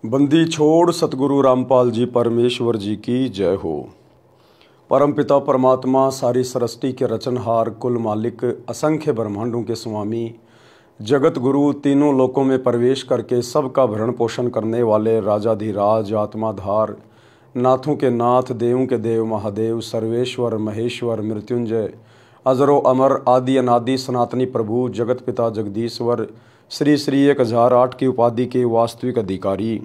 बंदी छोड़ सतगुरु रामपाल जी परमेश्वर जी की जय हो। परमपिता परमात्मा सारी सृष्टि के रचनहार, कुल मालिक, असंख्य ब्रह्मांडों के स्वामी, जगत गुरु, तीनों लोकों में प्रवेश करके सबका भरण पोषण करने वाले राजाधिराज, आत्माधार, नाथों के नाथ, देवों के देव महादेव, सर्वेश्वर महेश्वर मृत्युंजय, अजरो अमर, आदि अनादि सनातनी प्रभु, जगत पिता जगदीश्वर, श्री श्री 1008 की उपाधि के वास्तविक अधिकारी,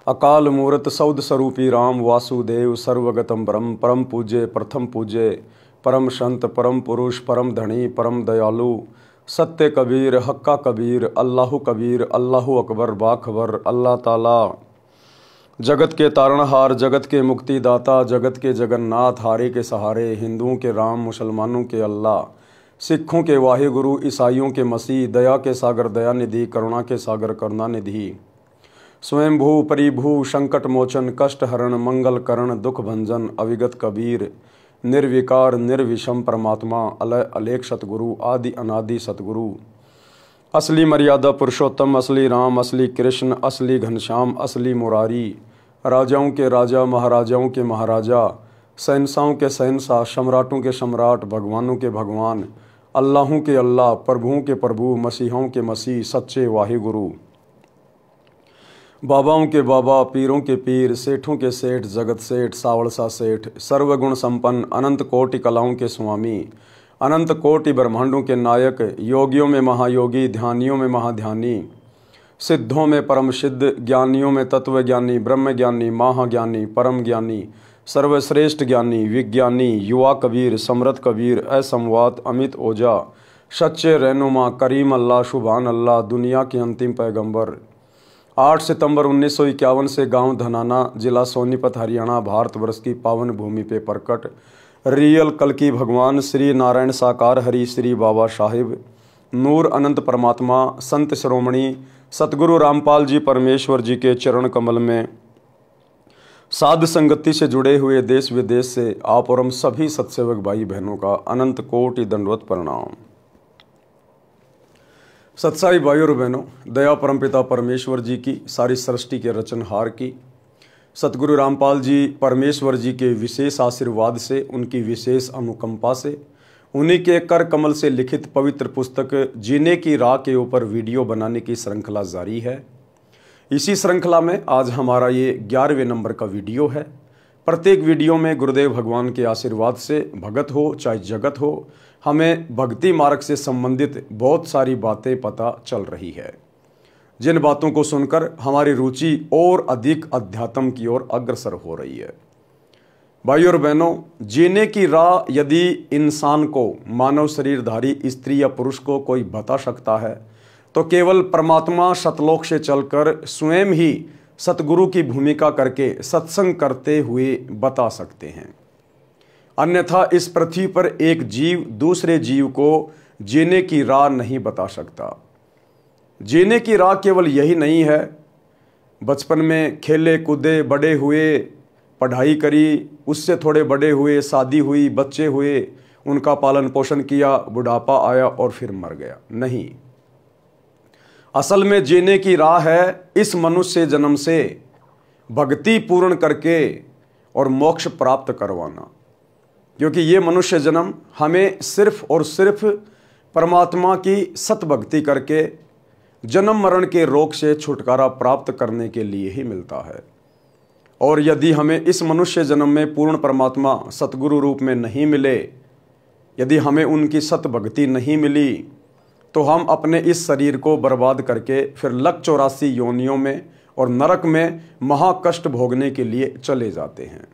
अकाल मूर्त सौद स्वरूपी राम वासुदेव, सर्वगतम ब्रह्म, परम पूज्य, प्रथम पूज्य, परम संत, परम पुरुष, परम धनी, परम दयालु, सत्य कबीर, हक्का कबीर, अल्लाहु कबीर, अल्लाहु अकबर, बाखबर, अल्लाह ताला, जगत के तारणहार, जगत के मुक्तिदाता, जगत के जगन्नाथ, हारे के सहारे, हिंदुओं के राम, मुसलमानों के अल्लाह, सिखों के वाहिगुरु, ईसाइयों के मसीह, दया के सागर दयानिधि, करुणा के सागर करुणानिधि, स्वयंभू परिभू, संकट मोचन, कष्ट हरण, मंगल करण, दुख भंजन, अविगत कबीर, निर्विकार निर्विषम परमात्मा, अलय अलेख सतगुरु, आदि अनादि सतगुरु, असली मर्यादा पुरुषोत्तम, असली राम, असली कृष्ण, असली घनश्याम, असली मुरारी, राजाओं के राजा, महाराजाओं के महाराजा, शहंशाहों के शहंशाह, सम्राटों के सम्राट, भगवानों के भगवान, अल्लाहों के अल्लाह, प्रभुओं के प्रभु, मसीहों के मसीह, सच्चे वाहिगुरु, बाबाओं के बाबा, पीरों के पीर, सेठों के सेठ, जगत सेठ, सावड़सा सेठ, सर्वगुण संपन्न, अनंत कोटि कलाओं के स्वामी, अनंत कोटि ब्रह्मांडों के नायक, योगियों में महायोगी, ध्यानियों में महाध्यानी, सिद्धों में परम सिद्ध, ज्ञानियों में तत्वज्ञानी, ब्रह्म ज्ञानी, महाज्ञानी, परम ज्ञानी, सर्वश्रेष्ठ ज्ञानी, विज्ञानी, युवा कबीर, समृद्ध कबीर, असंवाद, अमित ओझा, सच्चे रहनुमा, करीम अल्लाह, शुभान अल्लाह, दुनिया के अंतिम पैगंबर, 8 सितंबर 1951 से गांव धनाना, जिला सोनीपत, हरियाणा, भारतवर्ष की पावन भूमि पे प्रकट रियल कल की भगवान श्री नारायण साकार हरि श्री बाबा साहिब नूर अनंत परमात्मा, संत शिरोमणि सतगुरु रामपाल जी परमेश्वर जी के चरण कमल में साध संगति से जुड़े हुए देश विदेश से आप और हम सभी सत्सेवक भाई बहनों का अनंत कोटि दंडवत प्रणाम। सत्साई भाइयों और बहनों, दया परमपिता परमेश्वर जी की, सारी सृष्टि के रचनहार की, सतगुरु रामपाल जी परमेश्वर जी के विशेष आशीर्वाद से, उनकी विशेष अनुकंपा से, उन्हीं के कर कमल से लिखित पवित्र पुस्तक जीने की राह के ऊपर वीडियो बनाने की श्रृंखला जारी है। इसी श्रृंखला में आज हमारा ये 11वें नंबर का वीडियो है। प्रत्येक वीडियो में गुरुदेव भगवान के आशीर्वाद से, भगत हो चाहे जगत हो, हमें भक्ति मार्ग से संबंधित बहुत सारी बातें पता चल रही है, जिन बातों को सुनकर हमारी रुचि और अधिक अध्यात्म की ओर अग्रसर हो रही है। भाइयों और बहनों, जीने की राह यदि इंसान को, मानव शरीरधारी स्त्री या पुरुष को कोई बता सकता है तो केवल परमात्मा सतलोक से चलकर स्वयं ही सतगुरु की भूमिका करके सत्संग करते हुए बता सकते हैं। अन्यथा इस पृथ्वी पर एक जीव दूसरे जीव को जीने की राह नहीं बता सकता। जीने की राह केवल यही नहीं है, बचपन में खेले कूदे, बड़े हुए, पढ़ाई करी, उससे थोड़े बड़े हुए, शादी हुई, बच्चे हुए, उनका पालन पोषण किया, बुढ़ापा आया और फिर मर गया। नहीं, असल में जीने की राह है इस मनुष्य जन्म से भक्ति पूर्ण करके और मोक्ष प्राप्त करवाना, क्योंकि ये मनुष्य जन्म हमें सिर्फ और सिर्फ परमात्मा की सत भक्ति करके जन्म मरण के रोग से छुटकारा प्राप्त करने के लिए ही मिलता है। और यदि हमें इस मनुष्य जन्म में पूर्ण परमात्मा सतगुरु रूप में नहीं मिले, यदि हमें उनकी सत भक्ति नहीं मिली, तो हम अपने इस शरीर को बर्बाद करके फिर 184 योनियों में और नरक में महाकष्ट भोगने के लिए चले जाते हैं।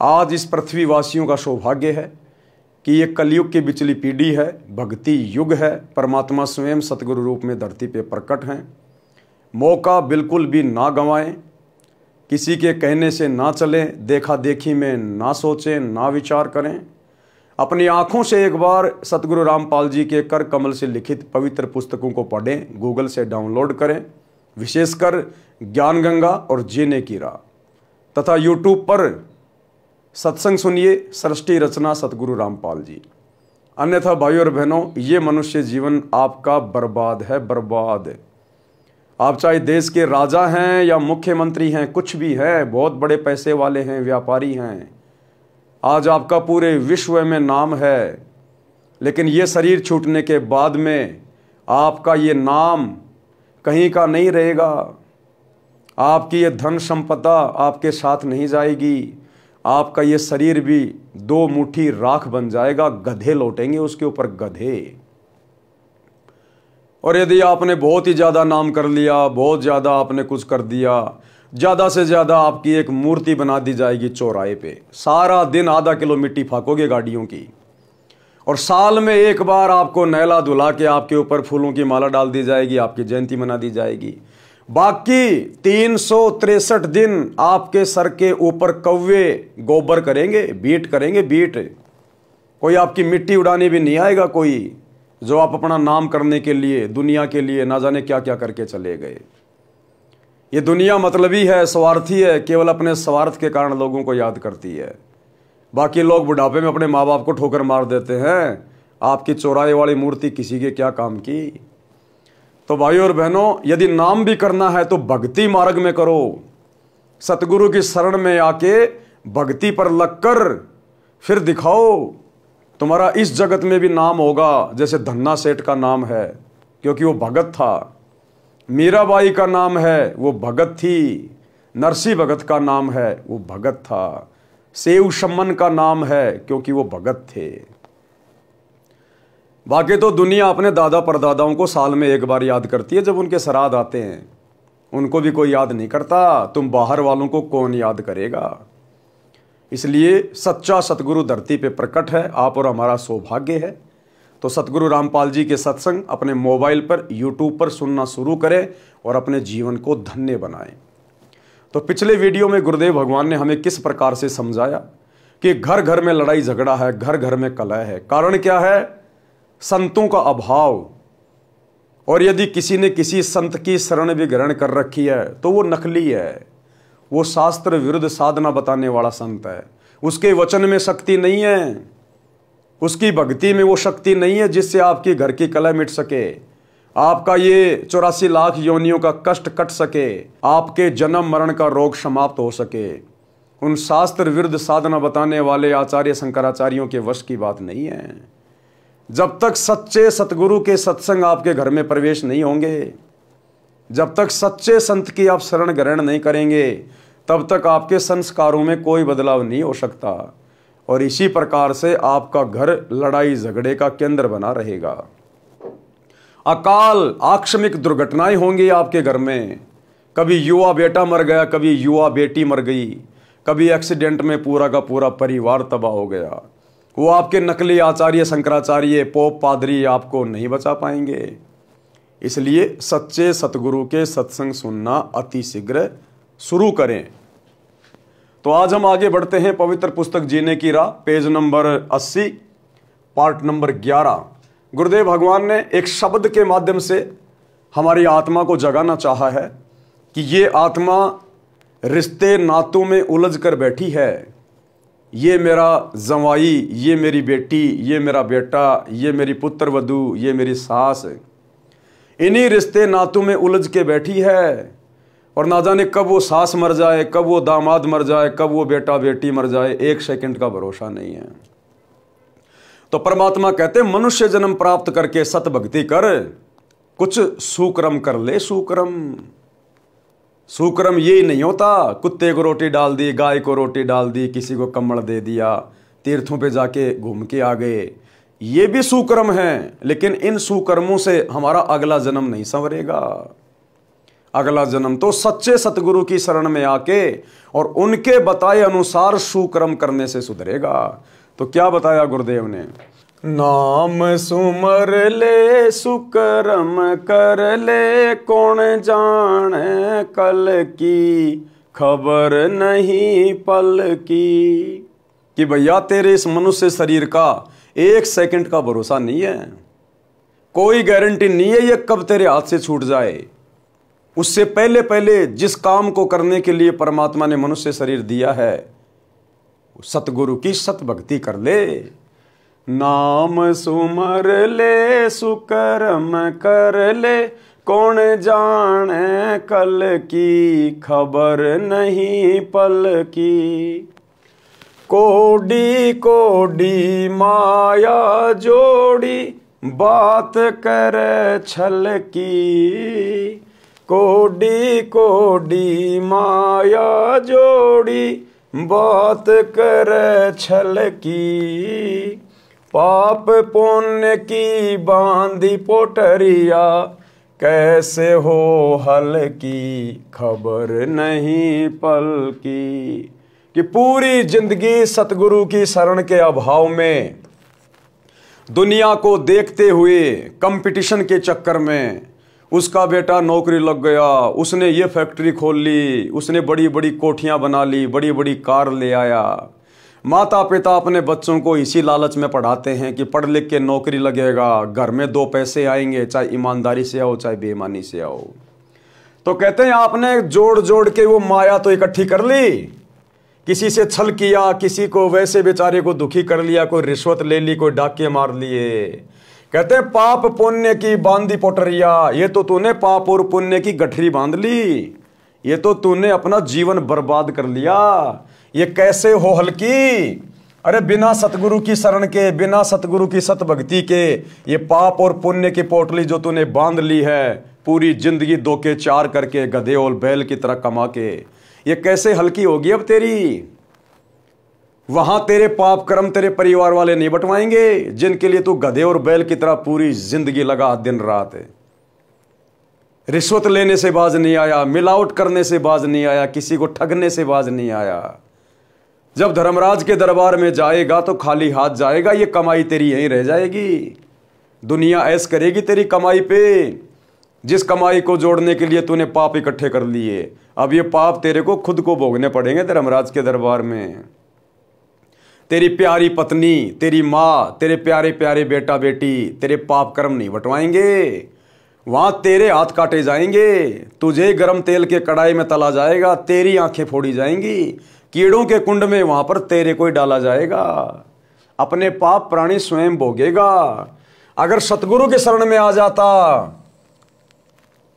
आज इस पृथ्वीवासियों का सौभाग्य है कि ये कलयुग की बिचली पीढ़ी है, भक्ति युग है, परमात्मा स्वयं सतगुरु रूप में धरती पे प्रकट हैं। मौका बिल्कुल भी ना गंवाएं, किसी के कहने से ना चलें, देखा देखी में ना सोचें, ना विचार करें। अपनी आंखों से एक बार सतगुरु रामपाल जी के कर कमल से लिखित पवित्र पुस्तकों को पढ़ें, गूगल से डाउनलोड करें, विशेषकर ज्ञान गंगा और जीने की राह, तथा यूट्यूब पर सत्संग सुनिए, सृष्टि रचना सतगुरु रामपाल जी। अन्यथा भाइयों और बहनों, ये मनुष्य जीवन आपका बर्बाद है, बर्बाद। आप चाहे देश के राजा हैं या मुख्यमंत्री हैं, कुछ भी हैं, बहुत बड़े पैसे वाले हैं, व्यापारी हैं, आज आपका पूरे विश्व में नाम है, लेकिन ये शरीर छूटने के बाद में आपका ये नाम कहीं का नहीं रहेगा। आपकी ये धन संपदा आपके साथ नहीं जाएगी। आपका ये शरीर भी 2 मुट्ठी राख बन जाएगा, गधे लौटेंगे उसके ऊपर, गधे। और यदि आपने बहुत ही ज़्यादा नाम कर लिया, बहुत ज़्यादा आपने कुछ कर दिया, ज़्यादा से ज़्यादा आपकी एक मूर्ति बना दी जाएगी चौराहे पे। सारा दिन आधा किलो मिट्टी फाकोगे गाड़ियों की, और साल में एक बार आपको नहला धुला के आपके ऊपर फूलों की माला डाल दी जाएगी, आपकी जयंती मना दी जाएगी। बाकी 363 दिन आपके सर के ऊपर कौवे गोबर करेंगे, बीट करेंगे, बीट। कोई आपकी मिट्टी उड़ाने भी नहीं आएगा कोई, जो आप अपना नाम करने के लिए, दुनिया के लिए ना जाने क्या क्या करके चले गए। ये दुनिया मतलबी है, स्वार्थी है, केवल अपने स्वार्थ के कारण लोगों को याद करती है। बाकी लोग बुढ़ापे में अपने माँ बाप को ठोकर मार देते हैं। आपकी चौराहे वाली मूर्ति किसी के क्या काम की। तो भाइयों और बहनों, यदि नाम भी करना है तो भक्ति मार्ग में करो। सतगुरु की शरण में आके भक्ति पर लगकर फिर दिखाओ, तुम्हारा इस जगत में भी नाम होगा। जैसे धन्ना सेठ का नाम है क्योंकि वो भगत था, मीराबाई का नाम है वो भगत थी, नरसी भगत का नाम है वो भगत था, सेव शमन का नाम है क्योंकि वो भगत थे। बाकी तो दुनिया अपने दादा परदादाओं को साल में एक बार याद करती है, जब उनके श्राद्ध आते हैं। उनको भी कोई याद नहीं करता, तुम बाहर वालों को कौन याद करेगा। इसलिए सच्चा सतगुरु धरती पे प्रकट है, आप और हमारा सौभाग्य है। तो सतगुरु रामपाल जी के सत्संग अपने मोबाइल पर, यूट्यूब पर सुनना शुरू करें और अपने जीवन को धन्य बनाएं। तो पिछले वीडियो में गुरुदेव भगवान ने हमें किस प्रकार से समझाया कि घर घर में लड़ाई झगड़ा है, घर घर में कलह है। कारण क्या है? संतों का अभाव। और यदि किसी ने किसी संत की शरण भी ग्रहण कर रखी है तो वो नकली है, वो शास्त्र विरुद्ध साधना बताने वाला संत है। उसके वचन में शक्ति नहीं है, उसकी भक्ति में वो शक्ति नहीं है जिससे आपकी घर की कलह मिट सके, आपका ये 84 लाख योनियों का कष्ट कट सके, आपके जन्म मरण का रोग समाप्त हो सके। उन शास्त्र विरुद्ध साधना बताने वाले आचार्य शंकराचार्यों के वश की बात नहीं है। जब तक सच्चे सतगुरु के सत्संग आपके घर में प्रवेश नहीं होंगे, जब तक सच्चे संत की आप शरण ग्रहण नहीं करेंगे, तब तक आपके संस्कारों में कोई बदलाव नहीं हो सकता। और इसी प्रकार से आपका घर लड़ाई झगड़े का केंद्र बना रहेगा। अकाल आकस्मिक दुर्घटनाएं होंगी आपके घर में। कभी युवा बेटा मर गया, कभी युवा बेटी मर गई, कभी एक्सीडेंट में पूरा का पूरा परिवार तबाह हो गया। वो आपके नकली आचार्य शंकराचार्य, पोप, पादरी आपको नहीं बचा पाएंगे। इसलिए सच्चे सतगुरु के सत्संग सुनना अति शीघ्र शुरू करें। तो आज हम आगे बढ़ते हैं पवित्र पुस्तक जीने की राह, पेज नंबर 80, पार्ट नंबर 11। गुरुदेव भगवान ने एक शब्द के माध्यम से हमारी आत्मा को जगाना चाहा है कि ये आत्मा रिश्ते नातों में उलझ कर बैठी है। ये मेरा जवाई, ये मेरी बेटी, ये मेरा बेटा, ये मेरी पुत्र वधू, ये मेरी सास, इन्हीं रिश्ते नातों में उलझ के बैठी है। और ना जाने कब वो सास मर जाए, कब वो दामाद मर जाए, कब वो बेटा बेटी मर जाए, एक सेकंड का भरोसा नहीं है। तो परमात्मा कहते मनुष्य जन्म प्राप्त करके सत भक्ति कर, कुछ सुकर्म कर ले। सुकर्म यही नहीं होता कुत्ते को रोटी डाल दी, गाय को रोटी डाल दी, किसी को कम्बल दे दिया, तीर्थों पे जाके घूम के आ गए। ये भी सुकर्म है, लेकिन इन सुकर्मों से हमारा अगला जन्म नहीं संवरेगा। अगला जन्म तो सच्चे सतगुरु की शरण में आके और उनके बताए अनुसार सुकर्म करने से सुधरेगा। तो क्या बताया गुरुदेव ने? नाम सुमर ले सुकर्म कर ले, कौन जाने कल की खबर नहीं पल की। कि भैया तेरे इस मनुष्य शरीर का एक सेकंड का भरोसा नहीं है, कोई गारंटी नहीं है ये कब तेरे हाथ से छूट जाए। उससे पहले पहले जिस काम को करने के लिए परमात्मा ने मनुष्य शरीर दिया है, सतगुरु की सत भक्ति कर ले। नाम सुमर ले सुकर्म कर ले, कौन जाने कल की, खबर नहीं पल की। कोडी कोडी माया जोड़ी, बात करे छल की। कोडी कोडी माया जोड़ी, बात करे छल की। पाप पुण्य की बांधी पोटरिया, कैसे हो हल की, खबर नहीं पल की। कि पूरी जिंदगी सतगुरु की शरण के अभाव में, दुनिया को देखते हुए, कंपटीशन के चक्कर में उसका बेटा नौकरी लग गया, उसने ये फैक्ट्री खोल ली, उसने बड़ी बड़ी कोठियां बना ली, बड़ी बड़ी कार ले आया। माता पिता अपने बच्चों को इसी लालच में पढ़ाते हैं कि पढ़ लिख के नौकरी लगेगा, घर में 2 पैसे आएंगे, चाहे ईमानदारी से आओ चाहे बेईमानी से आओ। तो कहते हैं आपने जोड़ जोड़ के वो माया तो इकट्ठी कर ली, किसी से छल किया, किसी को वैसे बेचारे को दुखी कर लिया, कोई रिश्वत ले ली, कोई डाके मार लिए। कहते हैं पाप पुण्य की बांधी पोटरिया, ये तो तूने पाप और पुण्य की गठरी बांध ली, ये तो तूने अपना जीवन बर्बाद कर लिया। ये कैसे हो हल्की, अरे बिना सतगुरु की शरण के, बिना सतगुरु की सत भक्ति के, ये पाप और पुण्य की पोटली जो तूने बांध ली है, पूरी जिंदगी 2 के 4 करके गधे और बैल की तरह कमा के, ये कैसे हल्की होगी अब तेरी। वहां तेरे पाप कर्म तेरे परिवार वाले नहीं बटवाएंगे, जिनके लिए तू गधे और बैल की तरह पूरी जिंदगी लगा दिन रात है। रिश्वत लेने से बाज नहीं आया, मिलावट करने से बाज नहीं आया, किसी को ठगने से बाज नहीं आया। जब धर्मराज के दरबार में जाएगा तो खाली हाथ जाएगा, ये कमाई तेरी यहीं रह जाएगी। दुनिया ऐश करेगी तेरी कमाई पे, जिस कमाई को जोड़ने के लिए तूने पाप इकट्ठे कर लिए। अब ये पाप तेरे को खुद को भोगने पड़ेंगे धर्मराज के दरबार में। तेरी प्यारी पत्नी, तेरी माँ, तेरे प्यारे प्यारे बेटा बेटी तेरे पाप कर्म नहीं बटवाएंगे, वहां तेरे हाथ काटे जाएंगे, तुझे गरम तेल के कड़ाई में तला जाएगा, तेरी आंखें फोड़ी जाएंगी, कीड़ों के कुंड में वहां पर तेरे को डाला जाएगा। अपने पाप प्राणी स्वयं भोगेगा। अगर सतगुरु के शरण में आ जाता,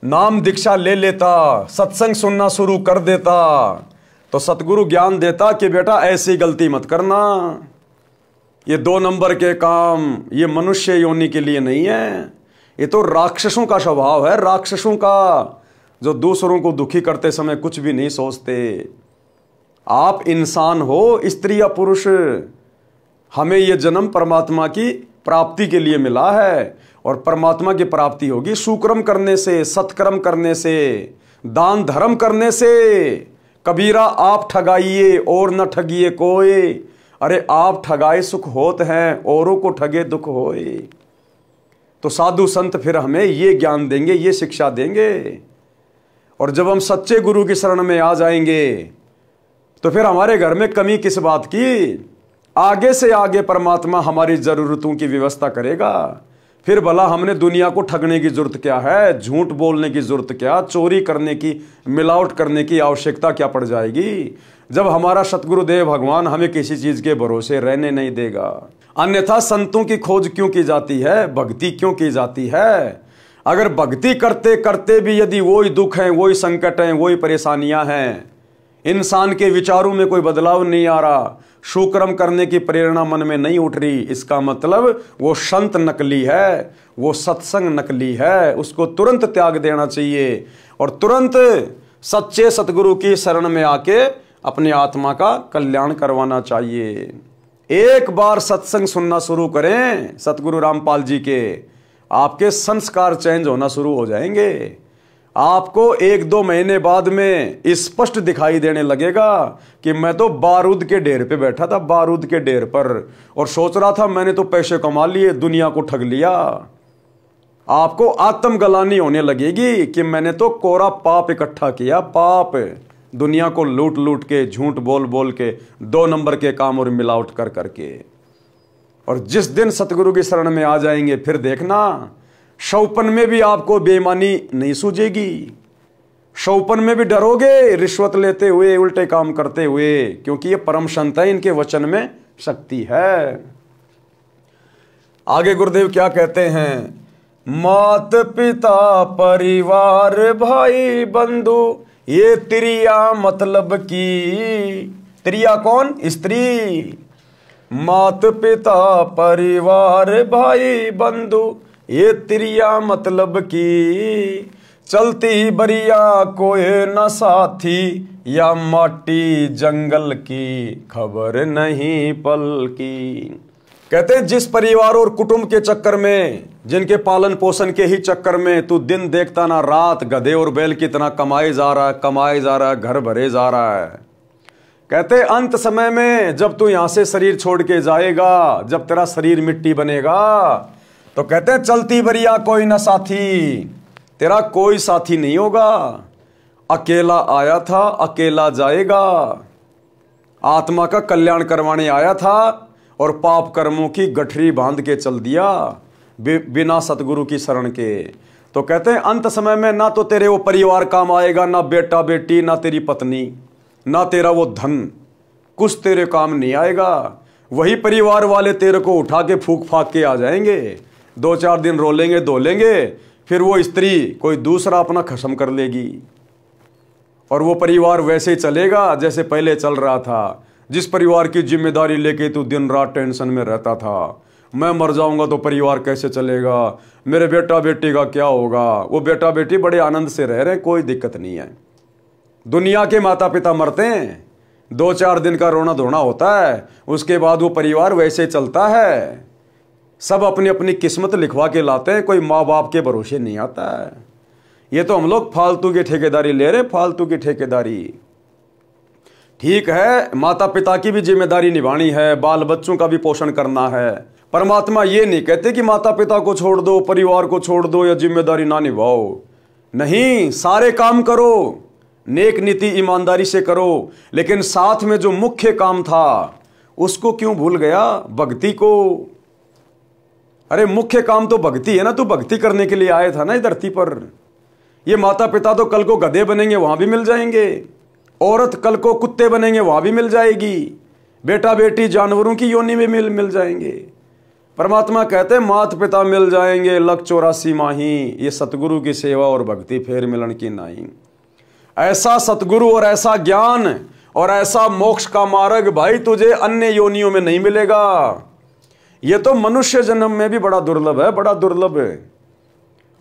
नाम दीक्षा ले लेता, सत्संग सुनना शुरू कर देता, तो सतगुरु ज्ञान देता कि बेटा ऐसी गलती मत करना, ये 2 नंबर के काम ये मनुष्य योनि के लिए नहीं है, ये तो राक्षसों का स्वभाव है, राक्षसों का, जो दूसरों को दुखी करते समय कुछ भी नहीं सोचते। आप इंसान हो, स्त्री या पुरुष, हमें यह जन्म परमात्मा की प्राप्ति के लिए मिला है, और परमात्मा की प्राप्ति होगी सुकर्म करने से, सत्कर्म करने से, दान धर्म करने से। कबीरा आप ठगाइए और न ठगिए कोई, अरे आप ठगाए सुख होत हैं, औरों को ठगे दुख होए। तो साधु संत फिर हमें ये ज्ञान देंगे, ये शिक्षा देंगे। और जब हम सच्चे गुरु की शरण में आ जाएंगे तो फिर हमारे घर में कमी किस बात की, आगे से आगे परमात्मा हमारी जरूरतों की व्यवस्था करेगा। फिर भला हमने दुनिया को ठगने की जरूरत क्या है, झूठ बोलने की जरूरत क्या, चोरी करने की, मिलावट करने की आवश्यकता क्या पड़ जाएगी, जब हमारा सतगुरुदेव भगवान हमें किसी चीज के भरोसे रहने नहीं देगा। अन्यथा संतों की खोज क्यों की जाती है, भक्ति क्यों की जाती है। अगर भक्ति करते करते भी यदि वही दुख हैं, वही संकट हैं, वही परेशानियां हैं, इंसान के विचारों में कोई बदलाव नहीं आ रहा, सुकर्म करने की प्रेरणा मन में नहीं उठ रही, इसका मतलब वो संत नकली है, वो सत्संग नकली है, उसको तुरंत त्याग देना चाहिए और तुरंत सच्चे सतगुरु की शरण में आके अपनी आत्मा का कल्याण करवाना चाहिए। एक बार सत्संग सुनना शुरू करें सतगुरु रामपाल जी के, आपके संस्कार चेंज होना शुरू हो जाएंगे। आपको 1-2 महीने बाद में स्पष्ट दिखाई देने लगेगा कि मैं तो बारूद के ढेर पे बैठा था, बारूद के ढेर पर, और सोच रहा था मैंने तो पैसे कमा लिए, दुनिया को ठग लिया। आपको आत्मग्लानि होने लगेगी कि मैंने तो कोरा पाप इकट्ठा किया, पाप, दुनिया को लूट लूट के, झूठ बोल बोल के, 2 नंबर के काम और मिलावट कर करके। और जिस दिन सतगुरु की शरण में आ जाएंगे फिर देखना, शौपन में भी आपको बेईमानी नहीं सूझेगी, शौपन में भी डरोगे रिश्वत लेते हुए, उल्टे काम करते हुए, क्योंकि ये परम संत है, इनके वचन में शक्ति है। आगे गुरुदेव क्या कहते हैं मात पिता परिवार भाई बंधु ये त्रिया मतलब की। त्रिया कौन? स्त्री। मात पिता परिवार भाई बंधु ये त्रिया मतलब की। चलती बरिया कोई न साथी या माटी जंगल की खबर नहीं पल की। कहते हैं जिस परिवार और कुटुंब के चक्कर में, जिनके पालन पोषण के ही चक्कर में तू दिन देखता ना रात गधे और बैल की तरह कमाए जा रहा है, कमाए जा रहा है, घर भरे जा रहा है। कहते अंत समय में जब तू यहां से शरीर छोड़ के जाएगा, जब तेरा शरीर मिट्टी बनेगा, तो कहते हैं चलती बरिया कोई ना साथी, तेरा कोई साथी नहीं होगा। अकेला आया था अकेला जाएगा। आत्मा का कल्याण करवाने आया था और पाप कर्मों की गठरी बांध के चल दिया बिना सतगुरु की शरण के। तो कहते हैं अंत समय में ना तो तेरे वो परिवार काम आएगा, ना बेटा बेटी, ना तेरी पत्नी, ना तेरा वो धन, कुछ तेरे काम नहीं आएगा। वही परिवार वाले तेरे को उठा के फूक फाक के आ जाएंगे, 2-4 दिन रोलेंगे धोलेंगे, फिर वो स्त्री कोई दूसरा अपना खत्म कर लेगी और वो परिवार वैसे ही चलेगा जैसे पहले चल रहा था। जिस परिवार की जिम्मेदारी लेके तू दिन रात टेंशन में रहता था, मैं मर जाऊंगा तो परिवार कैसे चलेगा, मेरे बेटा बेटी का क्या होगा। वो बेटा बेटी बड़े आनंद से रह रहे हैं, कोई दिक्कत नहीं है। दुनिया के माता पिता मरते हैं, 2-4 दिन का रोना धोना होता है, उसके बाद वो परिवार वैसे चलता है। सब अपनी अपनी किस्मत लिखवा के लाते हैं, कोई माँ बाप के भरोसे नहीं आता है। ये तो हम लोग फालतू की ठेकेदारी ले रहे, फालतू की ठेकेदारी। ठीक है, माता पिता की भी जिम्मेदारी निभानी है, बाल बच्चों का भी पोषण करना है। परमात्मा ये नहीं कहते कि माता पिता को छोड़ दो, परिवार को छोड़ दो या जिम्मेदारी ना निभाओ। नहीं, सारे काम करो, नेक नीति ईमानदारी से करो, लेकिन साथ में जो मुख्य काम था उसको क्यों भूल गया? भक्ति को। अरे मुख्य काम तो भक्ति है ना, तू भक्ति करने के लिए आया था ना इस धरती पर। ये माता पिता तो कल को गधे बनेंगे, वहां भी मिल जाएंगे। औरत कल को कुत्ते बनेंगे, वहां भी मिल जाएगी। बेटा बेटी जानवरों की योनि में मिल जाएंगे। परमात्मा कहते हैं माता पिता मिल जाएंगे 184 माही, ये सतगुरु की सेवा और भक्ति फेर मिलन की नहीं। ऐसा सतगुरु और ऐसा ज्ञान और ऐसा मोक्ष का मार्ग भाई तुझे अन्य योनियों में नहीं मिलेगा। ये तो मनुष्य जन्म में भी बड़ा दुर्लभ है, बड़ा दुर्लभ है।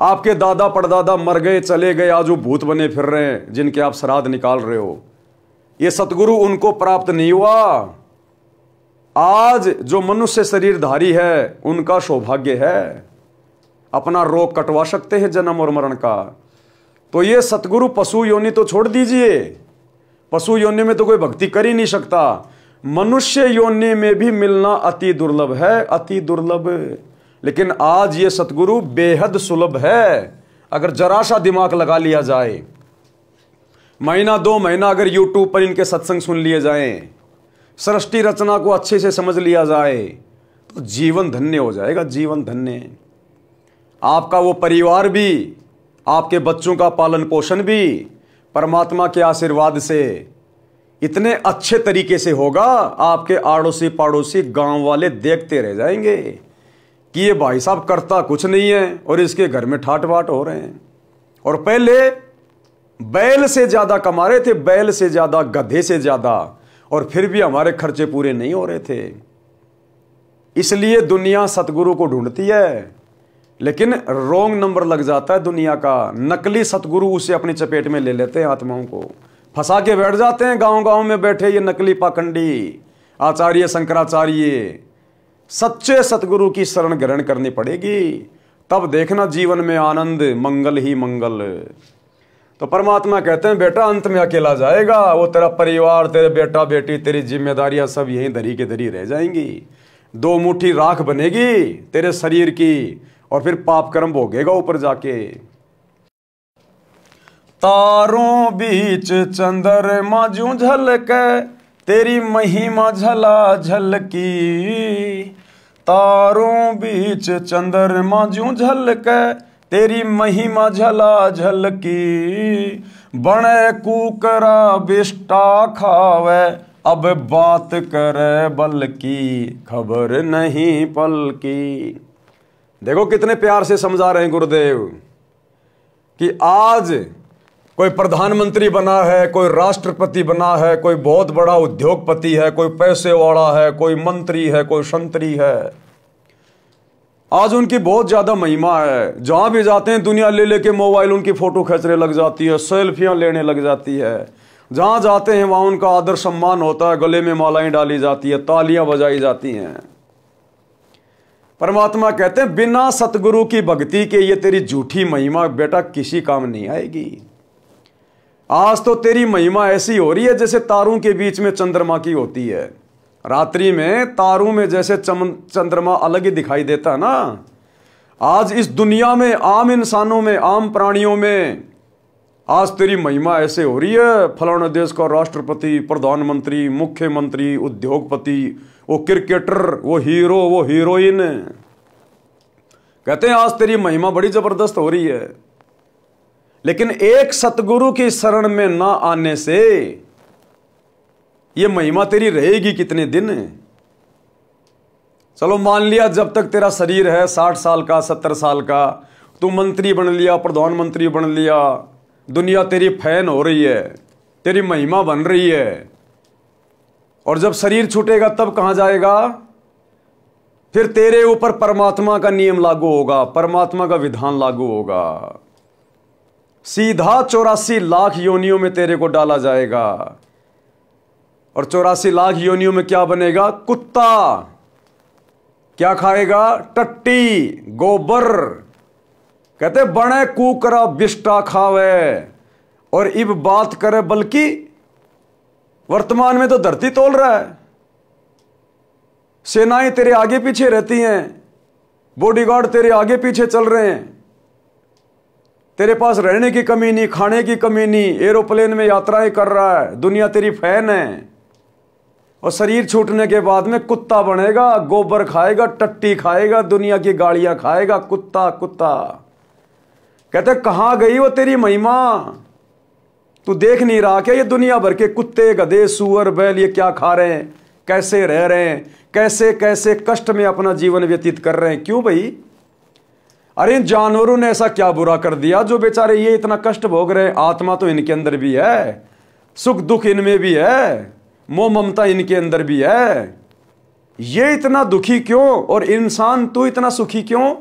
आपके दादा परदादा मर गए चले गए, आज वो भूत बने फिर रहे हैं जिनके आप श्राद्ध निकाल रहे हो। ये सतगुरु उनको प्राप्त नहीं हुआ। आज जो मनुष्य शरीरधारी है उनका सौभाग्य है, अपना रोग कटवा सकते हैं जन्म और मरण का। तो ये सतगुरु पशु योनि तो छोड़ दीजिए, पशु योनि में तो कोई भक्ति कर ही नहीं सकता। मनुष्य योनि में भी मिलना अति दुर्लभ है, अति दुर्लभ। लेकिन आज ये सतगुरु बेहद सुलभ है। अगर जरा सा दिमाग लगा लिया जाए, महीना 2 महीना अगर यूट्यूब पर इनके सत्संग सुन लिए जाएं, सृष्टि रचना को अच्छे से समझ लिया जाए, तो जीवन धन्य हो जाएगा, जीवन धन्य। आपका वो परिवार भी, आपके बच्चों का पालन पोषण भी परमात्मा के आशीर्वाद से इतने अच्छे तरीके से होगा, आपके आड़ोसी पड़ोसी गांव वाले देखते रह जाएंगे कि ये भाई साहब करता कुछ नहीं है और इसके घर में ठाट बाट हो रहे हैं। और पहले बैल से ज्यादा कमा रहे थे, बैल से ज्यादा, गधे से ज्यादा, और फिर भी हमारे खर्चे पूरे नहीं हो रहे थे। इसलिए दुनिया सतगुरु को ढूंढती है, लेकिन रॉन्ग नंबर लग जाता है दुनिया का। नकली सतगुरु उसे अपनी चपेट में ले लेते हैं, आत्माओं को फंसा के बैठ जाते हैं। गांव गांव में बैठे ये नकली पाखंडी आचार्य शंकराचार्य। सच्चे सतगुरु की शरण ग्रहण करनी पड़ेगी, तब देखना जीवन में आनंद, मंगल ही मंगल। तो परमात्मा कहते हैं बेटा अंत में अकेला जाएगा, वो तेरा परिवार, तेरे बेटा बेटी, तेरी जिम्मेदारियां सब यहीं धरी के धरी रह जाएंगी। 2 मुट्ठी राख बनेगी तेरे शरीर की और फिर पाप कर्म भोगेगा ऊपर जाके। तारों बीच चंद्रमा जूं झलके तेरी महिमा झला झलकी। तारों बीच चंद्रमा जूं झलके तेरी महिमा झला झलकी। बने कुकरा बिष्टा खावे अब बात करे बल की खबर नहीं पल की। देखो कितने प्यार से समझा रहे हैं गुरुदेव कि आज कोई प्रधानमंत्री बना है, कोई राष्ट्रपति बना है, कोई बहुत बड़ा उद्योगपति है, कोई पैसे वाला है, कोई मंत्री है, कोई संतरी है। आज उनकी बहुत ज्यादा महिमा है। जहां भी जाते हैं दुनिया ले लेके मोबाइल उनकी फोटो खींचने लग जाती है, सेल्फियां लेने लग जाती है। जहां जाते हैं वहां उनका आदर सम्मान होता है, गले में मालाएं डाली जाती है, तालियां बजाई जाती हैं। परमात्मा कहते हैं बिना सतगुरु की भक्ति के ये तेरी झूठी महिमा बेटा किसी काम नहीं आएगी। आज तो तेरी महिमा ऐसी हो रही है जैसे तारों के बीच में चंद्रमा की होती है। रात्रि में तारों में जैसे चंद्रमा अलग ही दिखाई देता है ना, आज इस दुनिया में आम इंसानों में, आम प्राणियों में आज तेरी महिमा ऐसे हो रही है। फलाने देश का राष्ट्रपति, प्रधानमंत्री, मुख्यमंत्री, उद्योगपति, वो क्रिकेटर, वो हीरो, वो हीरोइन, कहते हैं आज तेरी महिमा बड़ी जबरदस्त हो रही है। लेकिन एक सतगुरु की शरण में ना आने से ये महिमा तेरी रहेगी कितने दिन? चलो मान लिया जब तक तेरा शरीर है 60 साल का, 70 साल का, तू मंत्री बन लिया, प्रधानमंत्री बन लिया, दुनिया तेरी फैन हो रही है, तेरी महिमा बन रही है। और जब शरीर छूटेगा तब कहां जाएगा? फिर तेरे ऊपर परमात्मा का नियम लागू होगा, परमात्मा का विधान लागू होगा। सीधा 84 लाख योनियों में तेरे को डाला जाएगा। और 84 लाख योनियों में क्या बनेगा? कुत्ता। क्या खाएगा? टट्टी, गोबर। कहते बने कुकरा बिष्टा खावे। और इब बात करे बल्कि वर्तमान में तो धरती तोल रहा है। सेनाएं तेरे आगे पीछे रहती हैं, बॉडीगार्ड तेरे आगे पीछे चल रहे हैं। तेरे पास रहने की कमी नहीं, खाने की कमी नहीं, एरोप्लेन में यात्राएं कर रहा है, दुनिया तेरी फैन है। और शरीर छूटने के बाद में कुत्ता बनेगा, गोबर खाएगा, टट्टी खाएगा, दुनिया की गालियां खाएगा, कुत्ता कुत्ता। कहते कहां गई वो तेरी महिमा? तू देख नहीं रहा क्या? ये दुनिया भर के कुत्ते, गधे, सुअर, बैल ये क्या खा रहे हैं, कैसे रह रहे हैं, कैसे कैसे कष्ट में अपना जीवन व्यतीत कर रहे हैं? क्यों भाई? अरे जानवरों ने ऐसा क्या बुरा कर दिया जो बेचारे ये इतना कष्ट भोग रहे हैं? आत्मा तो इनके अंदर भी है, सुख दुख इनमें भी है, मोह ममता इनके अंदर भी है। ये इतना दुखी क्यों? और इंसान तू इतना सुखी क्यों?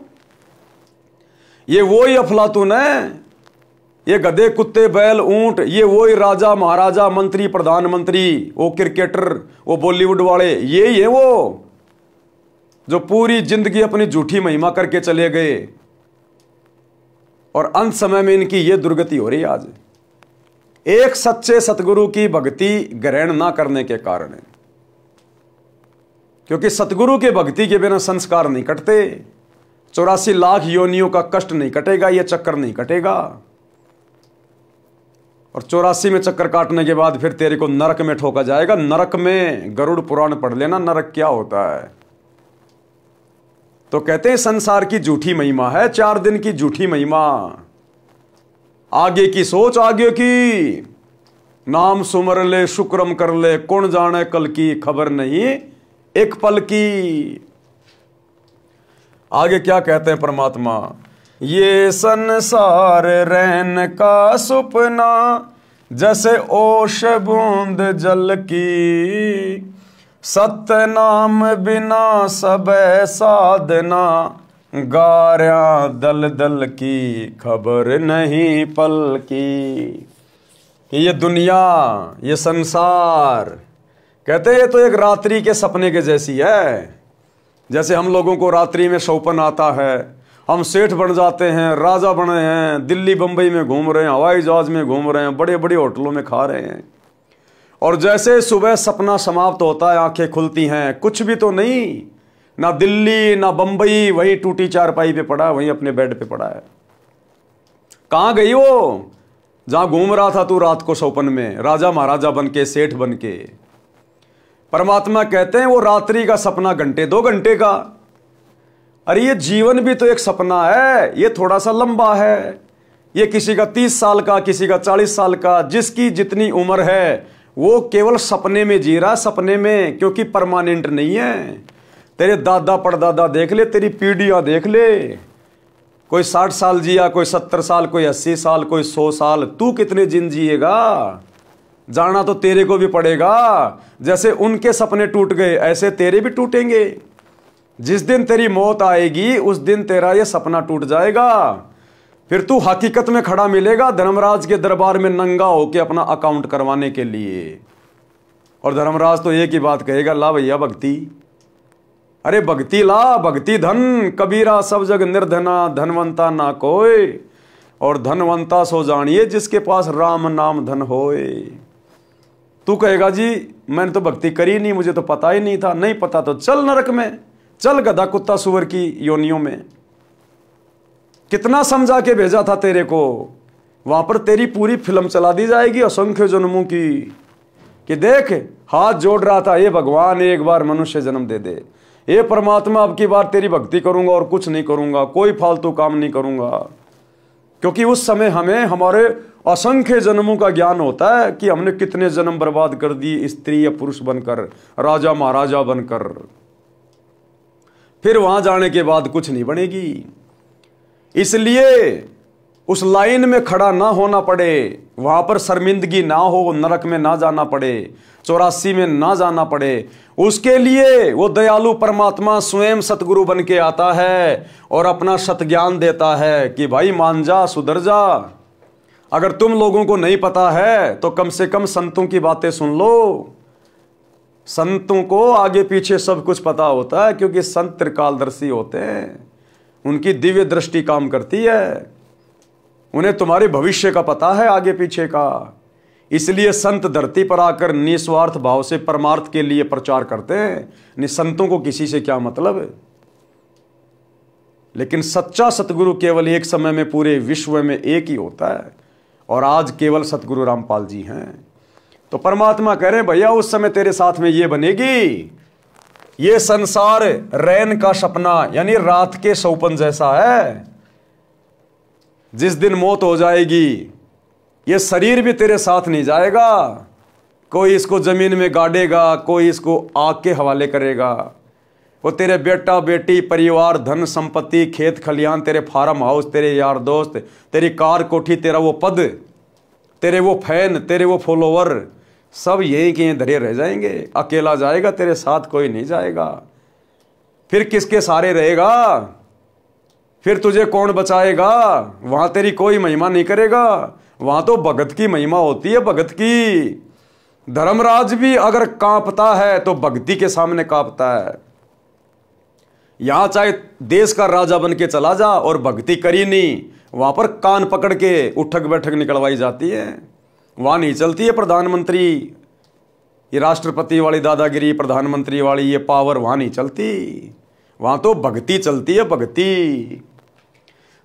ये वही अफलातून है, ये गधे, कुत्ते, बैल, ऊंट, ये वही राजा, महाराजा, मंत्री, प्रधानमंत्री, वो क्रिकेटर, वो बॉलीवुड वाले, यही है वो जो पूरी जिंदगी अपनी झूठी महिमा करके चले गए। और अंत समय में इनकी ये दुर्गति हो रही है आज, एक सच्चे सतगुरु की भक्ति ग्रहण ना करने के कारण है। क्योंकि सतगुरु के भक्ति के बिना संस्कार नहीं कटते। 84 लाख योनियों का कष्ट नहीं कटेगा, यह चक्कर नहीं कटेगा। और 84 में चक्कर काटने के बाद फिर तेरे को नरक में ठोका जाएगा। नरक में गरुड़ पुराण पढ़ लेना, नरक क्या होता है। तो कहते हैं संसार की झूठी महिमा है, 4 दिन की झूठी महिमा। आगे की सोच आगे की, नाम सुमर ले, शुक्रम कर ले, कौन जाने कल की, खबर नहीं एक पल की। आगे क्या कहते हैं परमात्मा? ये संसार रैन का सुपना, जैसे ओश बूंद जल की, सत्य नाम बिना सब साधना, गार्या दल दल की, खबर नहीं पल की। ये दुनिया, ये संसार, कहते हैं ये तो एक रात्रि के सपने के जैसी है। जैसे हम लोगों को रात्रि में सौपन आता है, हम सेठ बन जाते हैं, राजा बने हैं, दिल्ली बंबई में घूम रहे हैं, हवाई जहाज में घूम रहे हैं, बड़े बड़े होटलों में खा रहे हैं। और जैसे सुबह सपना समाप्त होता है, आंखें खुलती हैं, कुछ भी तो नहीं, ना दिल्ली ना बंबई, वही टूटी चारपाई पे पड़ा है, वहीं अपने बेड पे पड़ा है। कहां गई वो जहां घूम रहा था तू रात को सौपन में, राजा महाराजा बन के, सेठ बन के? परमात्मा कहते हैं वो रात्रि का सपना घंटे 2 घंटे का। अरे ये जीवन भी तो एक सपना है, ये थोड़ा सा लंबा है। ये किसी का 30 साल का, किसी का 40 साल का, जिसकी जितनी उम्र है वो केवल सपने में जी रहा, सपने में, क्योंकि परमानेंट नहीं है। तेरे दादा परदादा देख ले, तेरी पीढ़ियां देख ले, कोई 60 साल जिया, कोई 70 साल, कोई 80 साल, कोई 100 साल। तू कितने दिन जिएगा? जाना तो तेरे को भी पड़ेगा। जैसे उनके सपने टूट गए ऐसे तेरे भी टूटेंगे। जिस दिन तेरी मौत आएगी उस दिन तेरा ये सपना टूट जाएगा। फिर तू हकीकत में खड़ा मिलेगा धर्मराज के दरबार में नंगा होके अपना अकाउंट करवाने के लिए। और धर्मराज तो एक ही बात कहेगा, ला भैया भक्ति, अरे भक्ति ला, भक्ति धन, कबीरा सब जग निर्धना, धनवंता ना कोई, और धनवंता सो जानिए जिसके पास राम नाम धन होए। तू कहेगा जी मैंने तो भक्ति करी नहीं, मुझे तो पता ही नहीं था। नहीं पता तो चल नरक में, चल गधा कुत्ता सुअर की योनियों में। कितना समझा के भेजा था तेरे को, वहां पर तेरी पूरी फिल्म चला दी जाएगी असंख्य जन्मों की, कि देख हाथ जोड़ रहा था, ये भगवान एक बार मनुष्य जन्म दे दे, ये परमात्मा अब की बार तेरी भक्ति करूंगा और कुछ नहीं करूंगा, कोई फालतू काम नहीं करूंगा। क्योंकि उस समय हमें हमारे असंख्य जन्मों का ज्ञान होता है कि हमने कितने जन्म बर्बाद कर दिए, स्त्री या पुरुष बनकर, राजा महाराजा बनकर। फिर वहां जाने के बाद कुछ नहीं बनेगी। इसलिए उस लाइन में खड़ा ना होना पड़े, वहां पर शर्मिंदगी ना हो, नरक में ना जाना पड़े, 84 में ना जाना पड़े, उसके लिए वो दयालु परमात्मा स्वयं सतगुरु बन के आता है और अपना सत ज्ञान देता है कि भाई मान जा, सुधर जा। अगर तुम लोगों को नहीं पता है तो कम से कम संतों की बातें सुन लो। संतों को आगे पीछे सब कुछ पता होता है, क्योंकि संत त्रिकालदर्शी होते हैं, उनकी दिव्य दृष्टि काम करती है, उन्हें तुम्हारे भविष्य का पता है, आगे पीछे का। इसलिए संत धरती पर आकर निस्वार्थ भाव से परमार्थ के लिए प्रचार करते हैं। संतों को किसी से क्या मतलब है। लेकिन सच्चा सतगुरु केवल एक समय में पूरे विश्व में एक ही होता है, और आज केवल सतगुरु रामपाल जी हैं। तो परमात्मा कह रहे हैं भैया उस समय तेरे साथ में ये बनेगी, ये संसार रैन का सपना यानी रात के सौपन जैसा है। जिस दिन मौत हो जाएगी ये शरीर भी तेरे साथ नहीं जाएगा, कोई इसको जमीन में गाड़ेगा, कोई इसको आग के हवाले करेगा। वो तेरे बेटा बेटी, परिवार, धन संपत्ति, खेत खलियान, तेरे फार्म हाउस, तेरे यार दोस्त, तेरी कार कोठी, तेरा वो पद, तेरे वो फैन, तेरे वो फॉलोवर, सब यही के धरे रह जाएंगे। अकेला जाएगा, तेरे साथ कोई नहीं जाएगा। फिर किसके सहारे रहेगा? फिर तुझे कौन बचाएगा? वहां तेरी कोई महिमा नहीं करेगा, वहां तो भगत की महिमा होती है, भगत की। धर्मराज भी अगर कांपता है तो भक्ति के सामने कांपता है। यहां चाहे देश का राजा बन के चला जा और भक्ति करी नहीं, वहां पर कान पकड़ के उठक बैठक निकलवाई जाती है। वहां नहीं चलती है प्रधानमंत्री, ये राष्ट्रपति वाली दादागिरी, प्रधानमंत्री वाली ये पावर वहां नहीं चलती, वहां तो भक्ति चलती है, भक्ति।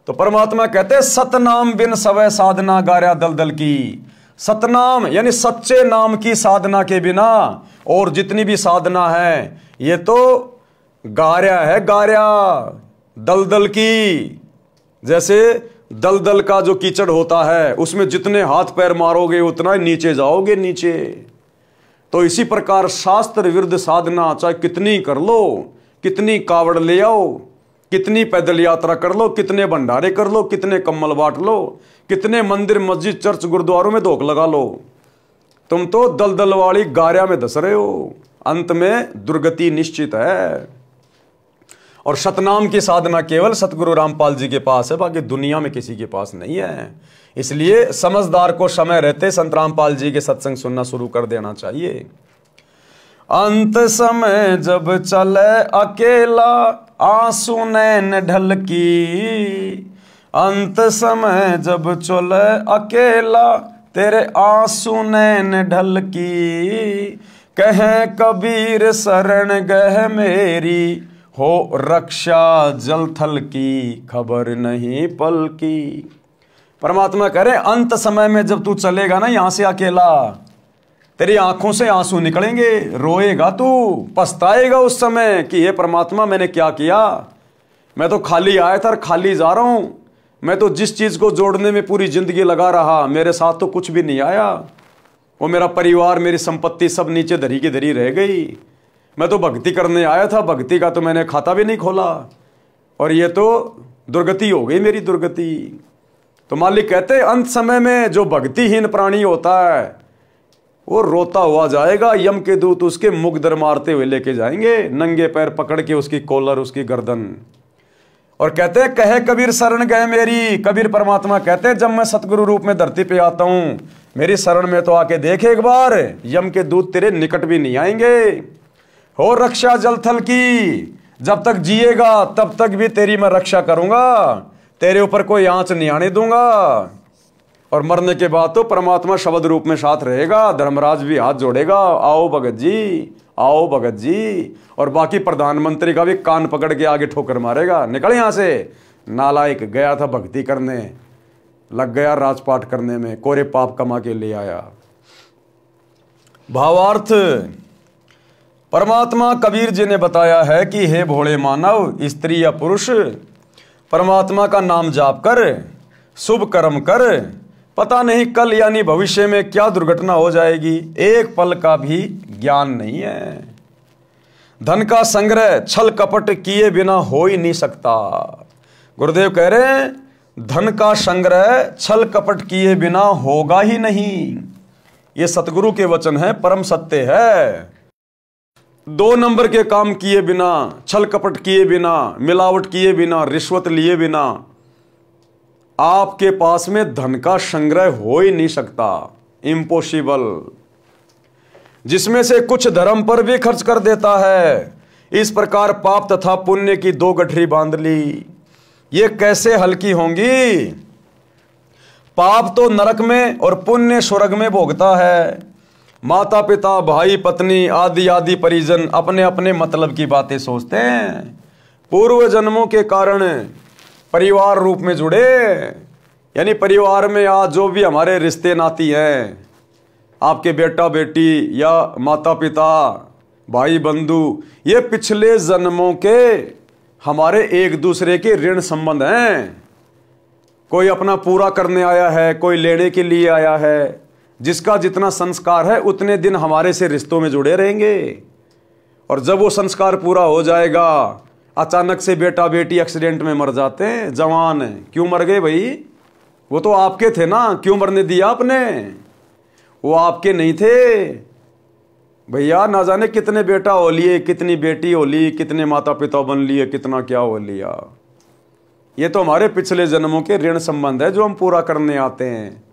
तो परमात्मा कहते हैं सतनाम बिन सवै साधना गार्या दलदल की। सतनाम यानी सच्चे नाम की साधना के बिना और जितनी भी साधना है ये तो गार्या है, गार्या दलदल की। जैसे दलदल का जो कीचड़ होता है उसमें जितने हाथ पैर मारोगे उतना ही नीचे जाओगे, नीचे। तो इसी प्रकार शास्त्र विरुद्ध साधना चाहे कितनी कर लो, कितनी कावड़ ले आओ, कितनी पैदल यात्रा कर लो, कितने भंडारे कर लो, कितने कम्बल बांट लो, कितने मंदिर मस्जिद चर्च गुरुद्वारों में धोख लगा लो, तुम तो दलदल वाली गार्या में धस रहे हो। अंत में दुर्गति निश्चित है। और सतनाम की साधना केवल सतगुरु रामपाल जी के पास है, बाकी दुनिया में किसी के पास नहीं है। इसलिए समझदार को समय रहते संत रामपाल जी के सत्संग सुनना शुरू कर देना चाहिए। अंत समय जब चले अकेला आंसू नैन ढलकी, अंत समय जब चले अकेला तेरे आंसू नैन ढलकी, कहे कबीर शरण गह मेरी हो रक्षा जल थल की, खबर नहीं पल की। परमात्मा कह रहे अंत समय में जब तू चलेगा ना यहां से अकेला, तेरी आंखों से आंसू निकलेंगे, रोएगा तू, पछताएगा उस समय कि ये परमात्मा मैंने क्या किया। मैं तो खाली आया था और खाली जा रहा हूं। मैं तो जिस चीज को जोड़ने में पूरी जिंदगी लगा रहा, मेरे साथ तो कुछ भी नहीं आया। वो मेरा परिवार, मेरी संपत्ति सब नीचे धरी की धरी रह गई। मैं तो भक्ति करने आया था, भक्ति का तो मैंने खाता भी नहीं खोला, और ये तो दुर्गति हो गई मेरी, दुर्गति। तो मालिक कहते अंत समय में जो भक्तिहीन प्राणी होता है वो रोता हुआ जाएगा, यम के दूत उसके मुख दर मारते हुए लेके जाएंगे, नंगे पैर पकड़ के उसकी कॉलर, उसकी गर्दन। और कहते हैं कहे कबीर शरण गए मेरी, कबीर परमात्मा कहते हैं जब मैं सतगुरु रूप में धरती पे आता हूं, मेरी शरण में तो आके देख एक बार, यम के दूत तेरे निकट भी नहीं आएंगे। हो रक्षा जल थल की, जब तक जिएगा तब तक भी तेरी मैं रक्षा करूंगा, तेरे ऊपर कोई आंच नहीं आने दूंगा। और मरने के बाद तो परमात्मा शब्द रूप में साथ रहेगा, धर्मराज भी हाथ जोड़ेगा, आओ भगत जी, आओ भगत जी। और बाकी प्रधानमंत्री का भी कान पकड़ के आगे ठोकर मारेगा, निकल यहां से, नालायक, गया था भक्ति करने, लग गया राजपाट करने में, कोरे पाप कमा के ले आया। भावार्थ, परमात्मा कबीर जी ने बताया है कि हे भोले मानव, स्त्री या पुरुष, परमात्मा का नाम जाप कर, शुभ कर्म कर, पता नहीं कल यानी भविष्य में क्या दुर्घटना हो जाएगी, एक पल का भी ज्ञान नहीं है। धन का संग्रह छल कपट किए बिना हो ही नहीं सकता। गुरुदेव कह रहे हैं धन का संग्रह छल कपट किए बिना होगा ही नहीं। ये सतगुरु के वचन है, परम सत्य है। 2 नंबर के काम किए बिना, छल कपट किए बिना, मिलावट किए बिना, रिश्वत लिए बिना आपके पास में धन का संग्रह हो ही नहीं सकता, इम्पॉसिबल। जिसमें से कुछ धर्म पर भी खर्च कर देता है, इस प्रकार पाप तथा पुण्य की 2 गठरी बांध ली, ये कैसे हल्की होंगी। पाप तो नरक में और पुण्य स्वर्ग में भोगता है। माता पिता भाई पत्नी आदि आदि परिजन अपने अपने मतलब की बातें सोचते हैं, पूर्व जन्मों के कारण परिवार रूप में जुड़े, यानी परिवार में आज जो भी हमारे रिश्ते नाती हैं, आपके बेटा बेटी या माता पिता भाई बंधु, ये पिछले जन्मों के हमारे एक दूसरे के ऋण संबंध हैं। कोई अपना पूरा करने आया है, कोई लेने के लिए आया है, जिसका जितना संस्कार है उतने दिन हमारे से रिश्तों में जुड़े रहेंगे। और जब वो संस्कार पूरा हो जाएगा, अचानक से बेटा बेटी एक्सीडेंट में मर जाते हैं, जवान है, क्यों मर गए भाई, वो तो आपके थे ना, क्यों मरने दिया आपने, वो आपके नहीं थे भैया। ना जाने कितने बेटा हो लिए, कितनी बेटी हो ली, कितने माता पिता बन लिए, कितना क्या हो लिया। ये तो हमारे पिछले जन्मों के ऋण संबंध है जो हम पूरा करने आते हैं।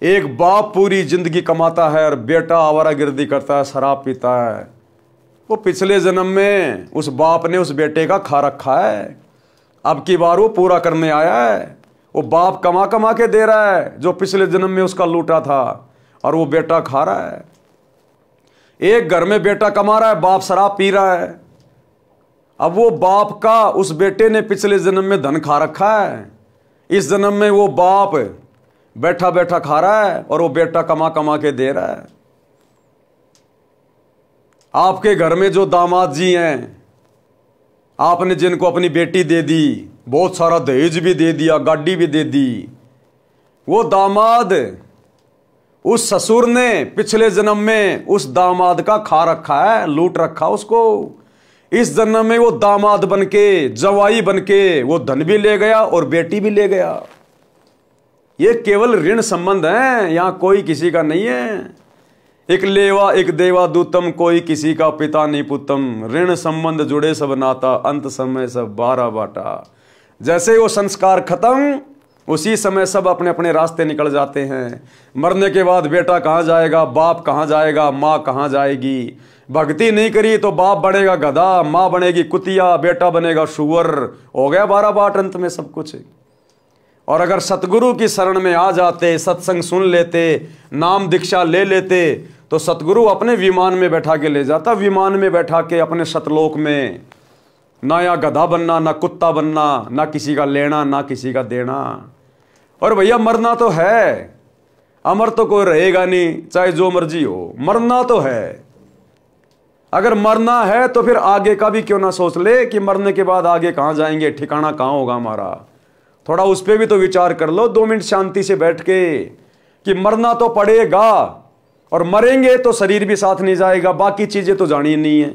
एक बाप पूरी जिंदगी कमाता है और बेटा आवारागर्दी करता है, शराब पीता है, वो पिछले जन्म में उस बाप ने उस बेटे का खा रखा है, अब की बार वो पूरा करने आया है। वो बाप कमा कमा के दे रहा है जो पिछले जन्म में उसका लूटा था, और वो बेटा खा रहा है। एक घर में बेटा कमा रहा है, बाप शराब पी रहा है। अब वो बाप का उस बेटे ने पिछले जन्म में धन खा रखा है, इस जन्म में वो बाप बैठा बैठा खा रहा है और वो बेटा कमा कमा के दे रहा है। आपके घर में जो दामाद जी हैं, आपने जिनको अपनी बेटी दे दी, बहुत सारा दहेज भी दे दिया, गाड़ी भी दे दी, वो दामाद उस ससुर ने पिछले जन्म में उस दामाद का खा रखा है, लूट रखा उसको। इस जन्म में वो दामाद बनके, जवाई बनके वो धन भी ले गया और बेटी भी ले गया। ये केवल ऋण संबंध है, यहां कोई किसी का नहीं है। एक लेवा एक देवा दूतम, कोई किसी का पिता नहीं पुतम, ऋण संबंध जुड़े सब नाता, अंत समय सब 12 बाटा। जैसे वो संस्कार खत्म, उसी समय सब अपने अपने रास्ते निकल जाते हैं। मरने के बाद बेटा कहाँ जाएगा, बाप कहाँ जाएगा, माँ कहाँ जाएगी। भक्ति नहीं करी तो बाप बनेगा गधा, माँ बनेगी कुतिया, बेटा बनेगा सुअर, हो गया 12 बाट अंत में सब कुछ। और अगर सतगुरु की शरण में आ जाते, सत्संग सुन लेते, नाम दीक्षा ले लेते, तो सतगुरु अपने विमान में बैठा के ले जाता, विमान में बैठा के अपने सतलोक में। ना या गधा बनना, ना कुत्ता बनना, ना किसी का लेना, ना किसी का देना। और भैया मरना तो है, अमर तो कोई रहेगा नहीं, चाहे जो मर्जी हो, मरना तो है। अगर मरना है तो फिर आगे का भी क्यों ना सोच ले कि मरने के बाद आगे कहां जाएंगे, ठिकाना कहां होगा हमारा। थोड़ा उस पर भी तो विचार कर लो 2 मिनट शांति से बैठ के, कि मरना तो पड़ेगा और मरेंगे तो शरीर भी साथ नहीं जाएगा, बाकी चीजें तो जानी नहीं है।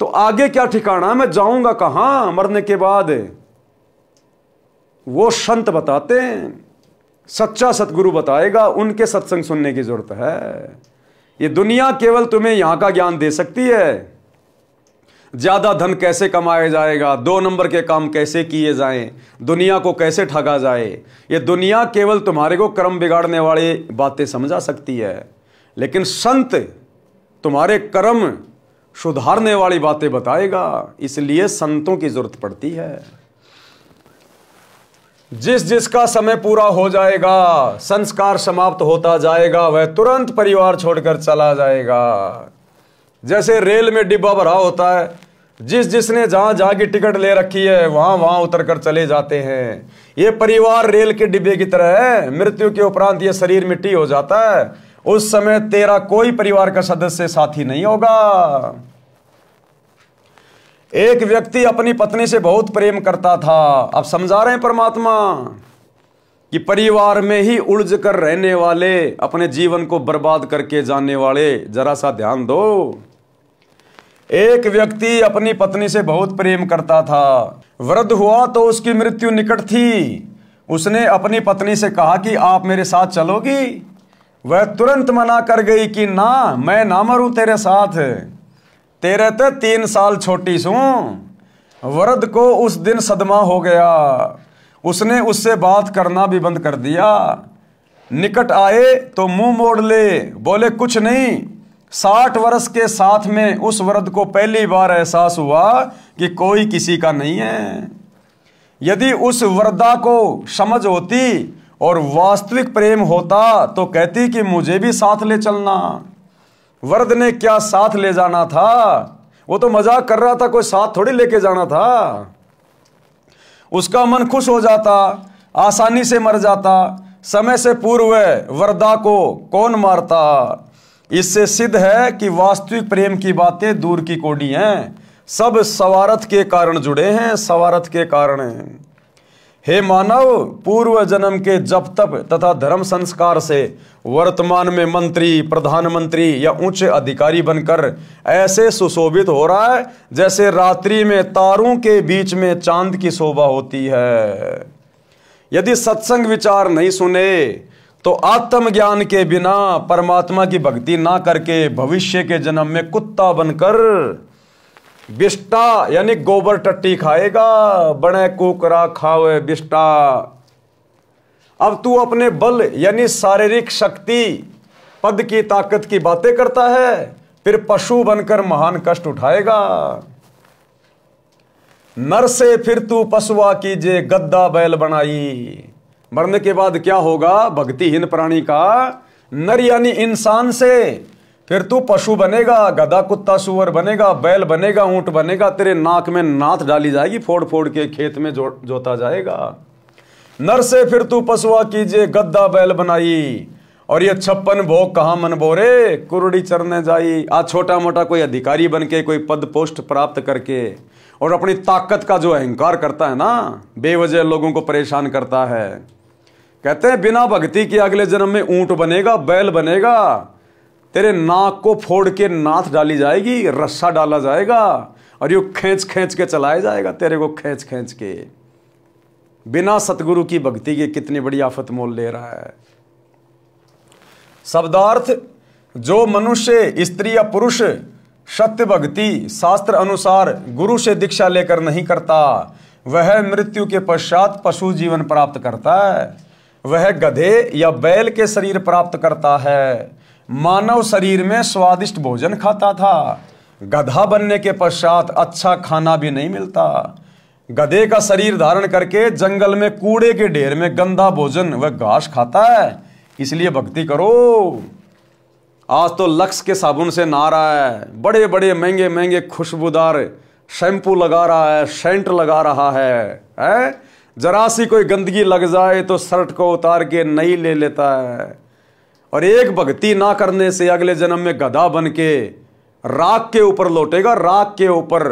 तो आगे क्या ठिकाना, मैं जाऊंगा कहां मरने के बाद? वो संत बताते हैं, सच्चा सतगुरु बताएगा, उनके सत्संग सुनने की जरूरत है। ये दुनिया केवल तुम्हें यहां का ज्ञान दे सकती है, ज्यादा धन कैसे कमाया जाएगा, 2 नंबर के काम कैसे किए जाएं, दुनिया को कैसे ठगा जाए। ये दुनिया केवल तुम्हारे को कर्म बिगाड़ने वाली बातें समझा सकती है, लेकिन संत तुम्हारे कर्म सुधारने वाली बातें बताएगा। इसलिए संतों की जरूरत पड़ती है। जिस जिसका समय पूरा हो जाएगा, संस्कार समाप्त होता जाएगा, वह तुरंत परिवार छोड़कर चला जाएगा। जैसे रेल में डिब्बा भरा होता है, जिस जिसने जहां जहां की टिकट ले रखी है वहां वहां उतर कर चले जाते हैं। ये परिवार रेल के डिब्बे की तरह है। मृत्यु के उपरांत ये शरीर मिट्टी हो जाता है, उस समय तेरा कोई परिवार का सदस्य साथी नहीं होगा। एक व्यक्ति अपनी पत्नी से बहुत प्रेम करता था। अब समझा रहे हैं परमात्मा कि परिवार में ही उलझ कर रहने वाले, अपने जीवन को बर्बाद करके जाने वाले, जरा सा ध्यान दो। एक व्यक्ति अपनी पत्नी से बहुत प्रेम करता था। वृद्ध हुआ तो उसकी मृत्यु निकट थी। उसने अपनी पत्नी से कहा कि आप मेरे साथ चलोगी? वह तुरंत मना कर गई कि ना, मैं ना मरूं तेरे साथ, तेरे तो 3 साल छोटी सूं। वृद्ध को उस दिन सदमा हो गया। उसने उससे बात करना भी बंद कर दिया। निकट आए तो मुंह मोड़ ले, बोले कुछ नहीं। 60 वर्ष के साथ में उस वृद्ध को पहली बार एहसास हुआ कि कोई किसी का नहीं है। यदि उस वृद्धा को समझ होती और वास्तविक प्रेम होता तो कहती कि मुझे भी साथ ले चलना। वृद्ध ने क्या साथ ले जाना था, वो तो मजाक कर रहा था, कोई साथ थोड़ी लेके जाना था। उसका मन खुश हो जाता, आसानी से मर जाता। समय से पूर्व वृद्धा को कौन मारता? इससे सिद्ध है कि वास्तविक प्रेम की बातें दूर की कोडी हैं। सब स्वार्थ के कारण जुड़े हैं, स्वार्थ के कारण। हे मानव, पूर्व जन्म के जप तप तथा धर्म संस्कार से वर्तमान में मंत्री, प्रधानमंत्री या उच्च अधिकारी बनकर ऐसे सुशोभित हो रहा है जैसे रात्रि में तारों के बीच में चांद की शोभा होती है। यदि सत्संग विचार नहीं सुने तो आत्मज्ञान के बिना परमात्मा की भक्ति ना करके भविष्य के जन्म में कुत्ता बनकर बिष्टा यानी गोबर टट्टी खाएगा। बड़े कुकरा खावे बिष्टा। अब तू अपने बल यानी शारीरिक शक्ति, पद की ताकत की बातें करता है, फिर पशु बनकर महान कष्ट उठाएगा। नर से फिर तू पशुआ कीजे, गद्दा बैल बनाई। मरने के बाद क्या होगा? भक्तिहीन प्राणी का नर यानी इंसान से फिर तू पशु बनेगा, गधा कुत्ता सुअर बनेगा, बैल बनेगा, ऊंट बनेगा। तेरे नाक में नाथ डाली जाएगी, फोड़ फोड़ के खेत में जोता जाएगा। नर से फिर तू पशुआ कीजिए, गद्दा बैल बनाई। और ये 56 भोग कहाँ मन बोरे, कुरड़ी चरने जाई। आज छोटा मोटा कोई अधिकारी बन के, कोई पद पोस्ट प्राप्त करके और अपनी ताकत का जो अहंकार करता है ना, बेवजह लोगों को परेशान करता है। कहते हैं बिना भक्ति के अगले जन्म में ऊंट बनेगा, बैल बनेगा। तेरे नाक को फोड़ के नाथ डाली जाएगी, रस्सा डाला जाएगा और यू खींच खींच के चलाया जाएगा तेरे को, खींच खींच के। बिना सतगुरु की भक्ति के कितनी बड़ी आफत मोल ले रहा है। शब्दार्थ, जो मनुष्य स्त्री या पुरुष सत्य भक्ति शास्त्र अनुसार गुरु से दीक्षा लेकर नहीं करता, वह मृत्यु के पश्चात पशु जीवन प्राप्त करता है। वह गधे या बैल के शरीर प्राप्त करता है। मानव शरीर में स्वादिष्ट भोजन खाता था। गधा बनने के पश्चात अच्छा खाना भी नहीं मिलता। गधे का शरीर धारण करके जंगल में कूड़े के ढेर में गंदा भोजन व घास खाता है। इसलिए भक्ति करो। आज तो लक्स के साबुन से नहा रहा है, बड़े बड़े महंगे महंगे खुशबूदार शैम्पू लगा रहा है, सेंट लगा रहा है? जरा सी कोई गंदगी लग जाए तो शर्ट को उतार के नई ले लेता है। और एक भक्ति ना करने से अगले जन्म में गधा बन के राख के ऊपर लौटेगा, राख के ऊपर।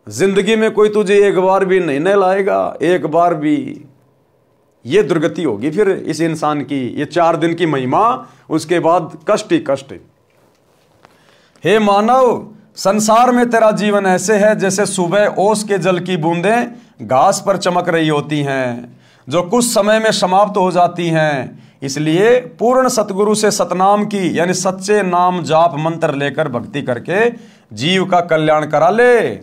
जिंदगी में कोई तुझे एक बार भी नहीं नहलाएगा, एक बार भी। ये दुर्गति होगी फिर इस इंसान की। ये 4 दिन की महिमा, उसके बाद कष्ट ही कष्ट। हे मानव, संसार में तेरा जीवन ऐसे है जैसे सुबह ओस के जल की बूंदें घास पर चमक रही होती हैं, जो कुछ समय में समाप्त हो जाती हैं। इसलिए पूर्ण सतगुरु से सतनाम की यानी सच्चे नाम जाप मंत्र लेकर भक्ति करके जीव का कल्याण करा ले।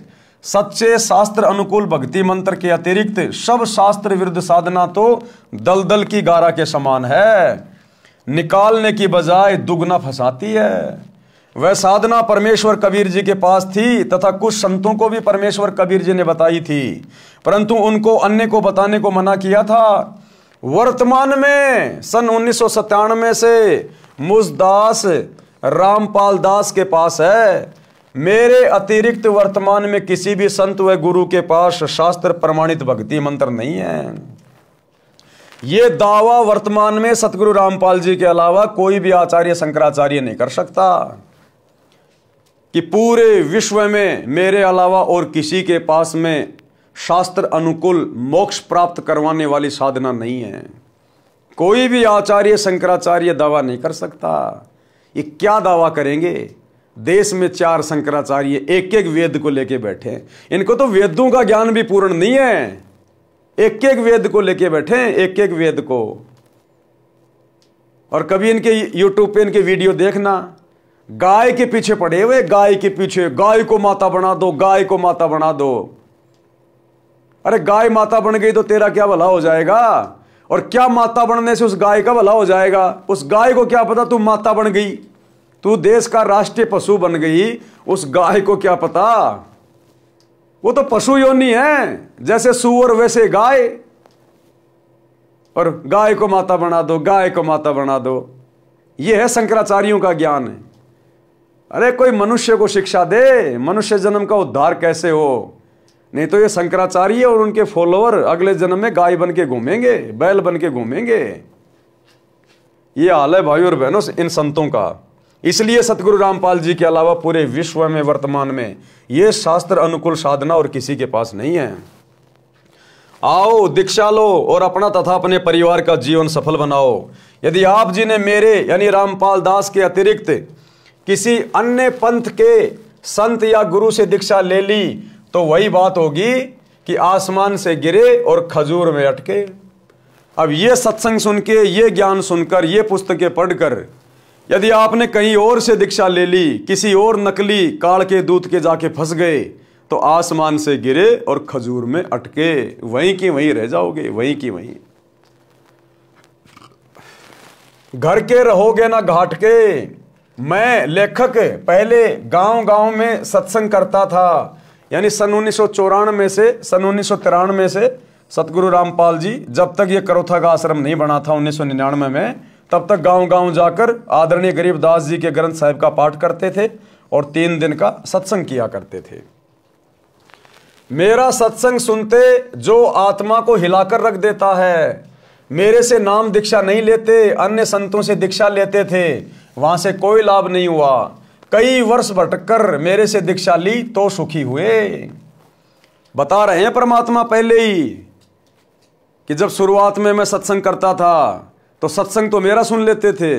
सच्चे शास्त्र अनुकूल भक्ति मंत्र के अतिरिक्त सब शास्त्र विरुद्ध साधना तो दलदल की गारा के समान है, निकालने की बजाय दुगना फंसाती है। वह साधना परमेश्वर कबीर जी के पास थी तथा कुछ संतों को भी परमेश्वर कबीर जी ने बताई थी, परंतु उनको अन्य को बताने को मना किया था। वर्तमान में सन 1997 से मुझदास रामपाल दास के पास है। मेरे अतिरिक्त वर्तमान में किसी भी संत व गुरु के पास शास्त्र प्रमाणित भक्ति मंत्र नहीं है। यह दावा वर्तमान में सतगुरु रामपाल जी के अलावा कोई भी आचार्य शंकराचार्य नहीं कर सकता कि पूरे विश्व में मेरे अलावा और किसी के पास में शास्त्र अनुकूल मोक्ष प्राप्त करवाने वाली साधना नहीं है। कोई भी आचार्य शंकराचार्य दावा नहीं कर सकता। ये क्या दावा करेंगे? देश में 4 शंकराचार्य एक एक वेद को लेके बैठे हैं। इनको तो वेदों का ज्ञान भी पूर्ण नहीं है। एक एक वेद को लेके बैठे हैं, एक एक वेद को। और कभी इनके यूट्यूब पे इनके वीडियो देखना, गाय के पीछे पड़े हुए, गाय के पीछे, गाय को माता बना दो, गाय को माता बना दो। अरे गाय माता बन गई तो तेरा क्या भला हो जाएगा? और क्या माता बनने से उस गाय का भला हो जाएगा? उस गाय को क्या पता तू माता बन गई, तू देश का राष्ट्रीय पशु बन गई, उस गाय को क्या पता? वो तो पशु योनि है, जैसे सुअर वैसे गाय। और गाय को माता बना दो, गाय को माता बना दो, ये है शंकराचार्यों का ज्ञान है। अरे कोई मनुष्य को शिक्षा दे, मनुष्य जन्म का उद्धार कैसे हो। नहीं तो ये शंकराचार्य और उनके फॉलोअर अगले जन्म में गाय बन के घूमेंगे, बैल बन के घूमेंगे। ये हाल है भाई और बहनों इन संतों का। इसलिए सतगुरु रामपाल जी के अलावा पूरे विश्व में वर्तमान में ये शास्त्र अनुकूल साधना और किसी के पास नहीं है। आओ दीक्षा लो और अपना तथा अपने परिवार का जीवन सफल बनाओ। यदि आप जी ने मेरे यानी रामपाल दास के अतिरिक्त किसी अन्य पंथ के संत या गुरु से दीक्षा ले ली तो वही बात होगी कि आसमान से गिरे और खजूर में अटके। अब ये सत्संग सुन के, ये ज्ञान सुनकर, ये पुस्तकें पढ़कर यदि आपने कहीं और से दीक्षा ले ली, किसी और नकली काल के दूत के जाके फंस गए तो आसमान से गिरे और खजूर में अटके, वहीं की वहीं रह जाओगे, वहीं की वहीं। घर के रहोगे ना घाट के। मैं लेखक पहले गांव-गांव में सत्संग करता था, यानी सन 1994 से सन 1993 से सतगुरु रामपाल जी जब तक ये करोथा का आश्रम नहीं बना था 1999 में, तब तक गांव-गांव जाकर आदरणीय गरीबदास जी के ग्रंथ साहिब का पाठ करते थे और 3 दिन का सत्संग किया करते थे। मेरा सत्संग सुनते जो आत्मा को हिलाकर रख देता है, मेरे से नाम दीक्षा नहीं लेते, अन्य संतों से दीक्षा लेते थे, वहां से कोई लाभ नहीं हुआ। कई वर्ष भटककर मेरे से दीक्षा ली तो सुखी हुए। बता रहे हैं परमात्मा पहले ही कि जब शुरुआत में मैं सत्संग करता था तो सत्संग तो मेरा सुन लेते थे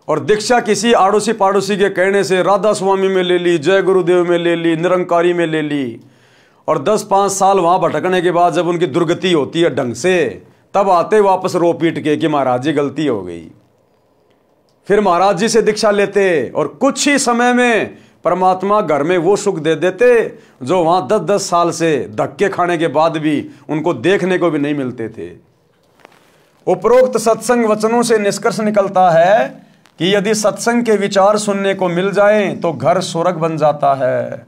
और दीक्षा किसी आड़ोसी पाड़ोसी के कहने से राधा स्वामी में ले ली, जय गुरुदेव में ले ली, निरंकारी में ले ली। और 10-5 साल वहां भटकने के बाद जब उनकी दुर्गति होती है ढंग से, तब आते वापस रो पीट के कि महाराज जी गलती हो गई। फिर महाराज जी से दीक्षा लेते और कुछ ही समय में परमात्मा घर में वो सुख दे देते जो वहां 10-10 साल से धक्के खाने के बाद भी उनको देखने को भी नहीं मिलते थे। उपरोक्त सत्संग वचनों से निष्कर्ष निकलता है कि यदि सत्संग के विचार सुनने को मिल जाएं तो घर स्वर्ग बन जाता है,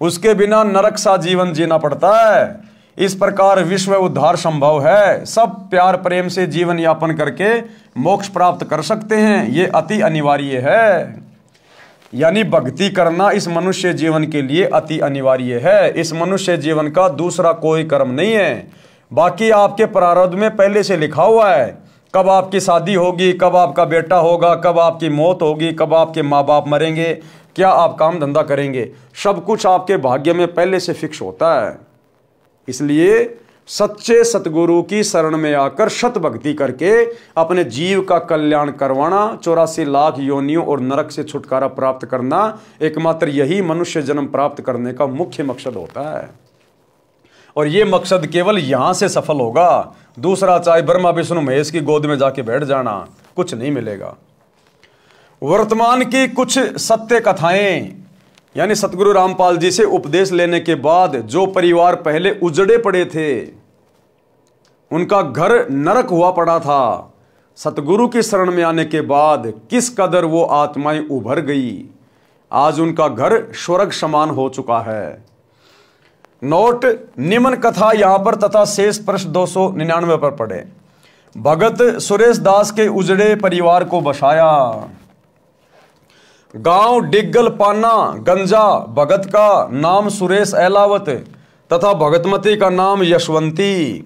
उसके बिना नरक सा जीवन जीना पड़ता है। इस प्रकार विश्व उद्धार संभव है। सब प्यार प्रेम से जीवन यापन करके मोक्ष प्राप्त कर सकते हैं, ये अति अनिवार्य है। यानी भक्ति करना इस मनुष्य जीवन के लिए अति अनिवार्य है। इस मनुष्य जीवन का दूसरा कोई कर्म नहीं है। बाकी आपके प्रारब्ध में पहले से लिखा हुआ है, कब आपकी शादी होगी, कब आपका बेटा होगा, कब आपकी मौत होगी, कब आपके माँ बाप मरेंगे, क्या आप काम धंधा करेंगे, सब कुछ आपके भाग्य में पहले से फिक्स होता है। इसलिए सच्चे सतगुरु की शरण में आकर शत भक्ति करके अपने जीव का कल्याण करवाना, 84 लाख योनियों और नरक से छुटकारा प्राप्त करना, एकमात्र यही मनुष्य जन्म प्राप्त करने का मुख्य मकसद होता है। और ये मकसद केवल यहां से सफल होगा, दूसरा चाहे ब्रह्मा विष्णु महेश की गोद में जाके बैठ जाना, कुछ नहीं मिलेगा। वर्तमान की कुछ सत्य कथाएं, यानी सतगुरु रामपाल जी से उपदेश लेने के बाद जो परिवार पहले उजड़े पड़े थे, उनका घर नरक हुआ पड़ा था, सतगुरु की शरण में आने के बाद किस कदर वो आत्माएं उभर गई, आज उनका घर स्वर्ग समान हो चुका है। नोट, निम्न कथा यहां पर तथा शेष पृष्ठ 299 पर पढ़े। भगत सुरेश दास के उजड़े परिवार को बसाया। गांव डिग्गल पाना गंजा, भगत का नाम सुरेश एलावत तथा भगतमती का नाम यशवंती।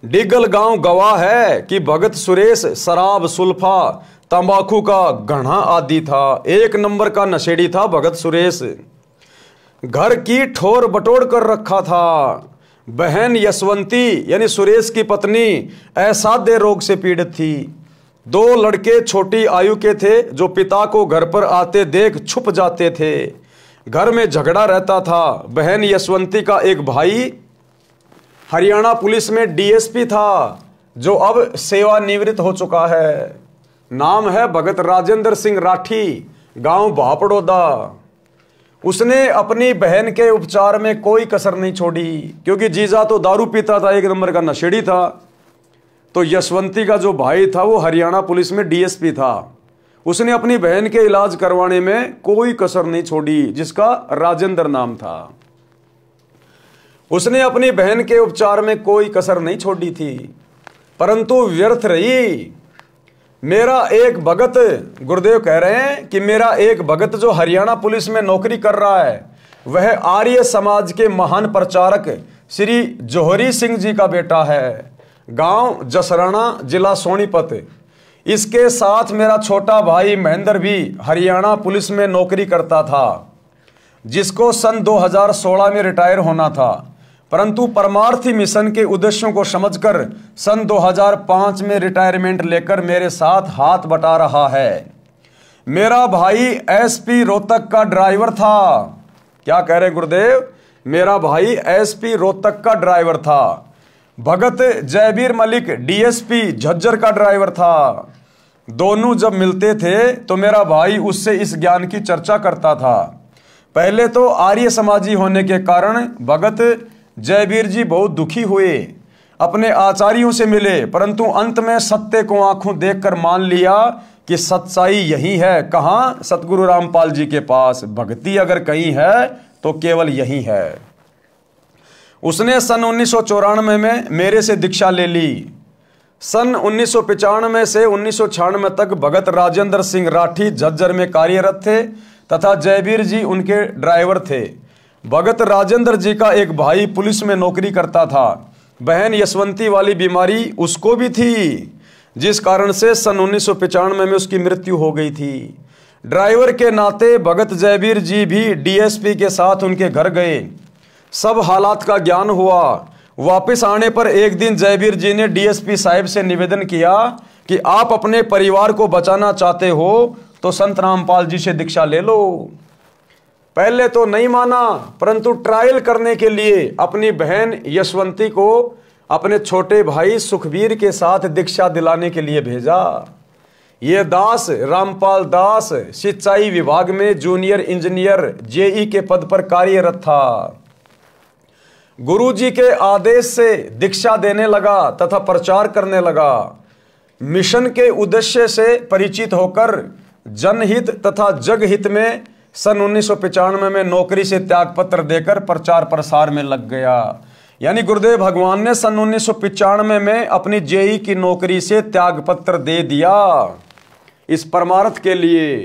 डिग्गल गांव गवाह है कि भगत सुरेश शराब, सुल्फा, तंबाकू का घड़ा आदि था, एक नंबर का नशेड़ी था भगत सुरेश। घर की ठोर बटोर कर रखा था। बहन यशवंती यानी सुरेश की पत्नी असाध्य रोग से पीड़ित थी। 2 लड़के छोटी आयु के थे जो पिता को घर पर आते देख छुप जाते थे। घर में झगड़ा रहता था। बहन यशवंती का एक भाई हरियाणा पुलिस में डीएसपी था, जो अब सेवानिवृत्त हो चुका है। नाम है भगत राजेंद्र सिंह राठी, गांव भापड़ोदा। उसने अपनी बहन के उपचार में कोई कसर नहीं छोड़ी, क्योंकि जीजा तो दारू पीता था, एक नंबर का नशेड़ी था। तो यशवंती का जो भाई था वो हरियाणा पुलिस में डीएसपी था। उसने अपनी बहन के इलाज करवाने में कोई कसर नहीं छोड़ी, जिसका राजेंद्र नाम था। उसने अपनी बहन के उपचार में कोई कसर नहीं छोड़ी थी, परंतु व्यर्थ रही। मेरा एक भगत, गुरुदेव कह रहे हैं कि मेरा एक भगत जो हरियाणा पुलिस में नौकरी कर रहा है, वह आर्य समाज के महान प्रचारक श्री जौहरी सिंह जी का बेटा है। गांव जसराना, जिला सोनीपत। इसके साथ मेरा छोटा भाई महेंद्र भी हरियाणा पुलिस में नौकरी करता था, जिसको सन 2016 में रिटायर होना था, परंतु परमार्थी मिशन के उद्देश्यों को समझकर सन 2005 में रिटायरमेंट लेकर मेरे साथ हाथ बटा रहा है। मेरा भाई एसपी रोहतक का ड्राइवर था। क्या कह रहे गुरुदेव? मेरा भाई एसपी रोहतक का ड्राइवर था। भगत जयबीर मलिक डीएसपी झज्जर का ड्राइवर था। दोनों जब मिलते थे तो मेरा भाई उससे इस ज्ञान की चर्चा करता था। पहले तो आर्य समाजी होने के कारण भगत जयबीर जी बहुत दुखी हुए, अपने आचार्यों से मिले, परंतु अंत में सत्य को आंखों देखकर मान लिया कि सच्चाई यही है। कहां? सतगुरु रामपाल जी के पास। भक्ति अगर कहीं है तो केवल यही है। उसने सन 1994 में मेरे से दीक्षा ले ली। सन 1995 से 1996 तक भगत राजेंद्र सिंह राठी झज्जर में कार्यरत थे तथा जयबीर जी उनके ड्राइवर थे। भगत राजेंद्र जी का एक भाई पुलिस में नौकरी करता था। बहन यशवंती वाली बीमारी उसको भी थी, जिस कारण से सन 1995 में उसकी मृत्यु हो गई थी। ड्राइवर के नाते भगत जयबीर जी भी डीएसपी के साथ उनके घर गए। सब हालात का ज्ञान हुआ। वापस आने पर एक दिन जयबीर जी ने डीएसपी साहब से निवेदन किया कि आप अपने परिवार को बचाना चाहते हो तो संत रामपाल जी से दीक्षा ले लो। पहले तो नहीं माना, परंतु ट्रायल करने के लिए अपनी बहन यशवंती को अपने छोटे भाई सुखबीर के साथ दीक्षा दिलाने के लिए भेजा। ये दास रामपाल दास सिंचाई विभाग में जूनियर इंजीनियर जेई के पद पर कार्यरत था। गुरुजी के आदेश से दीक्षा देने लगा तथा प्रचार करने लगा। मिशन के उद्देश्य से परिचित होकर जनहित तथा जगहित में सन 1995 में नौकरी से त्यागपत्र देकर प्रचार प्रसार में लग गया। यानी गुरुदेव भगवान ने सन 1995 में अपनी जेई की नौकरी से त्यागपत्र दे दिया इस परमार्थ के लिए।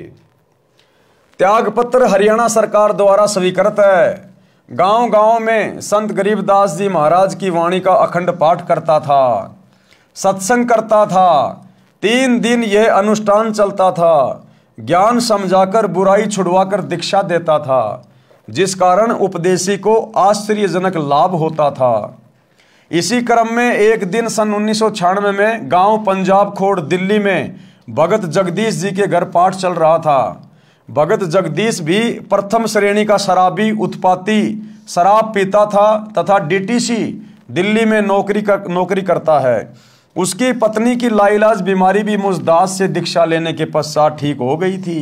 त्यागपत्र हरियाणा सरकार द्वारा स्वीकृत है। गांव गांव में संत गरीबदास जी महाराज की वाणी का अखंड पाठ करता था, सत्संग करता था। 3 दिन यह अनुष्ठान चलता था। ज्ञान समझाकर बुराई छुड़वाकर दीक्षा देता था, जिस कारण उपदेशी को आश्चर्यजनक लाभ होता था। इसी क्रम में एक दिन सन 1996 में गांव पंजाब खोड़ दिल्ली में भगत जगदीश जी के घर पाठ चल रहा था। भगत जगदीश भी प्रथम श्रेणी का शराबी उत्पाती शराब पीता था तथा डीटीसी दिल्ली में नौकरी करता है। उसकी पत्नी की लाइलाज बीमारी भी मुजदास से दीक्षा लेने के पश्चात ठीक हो गई थी।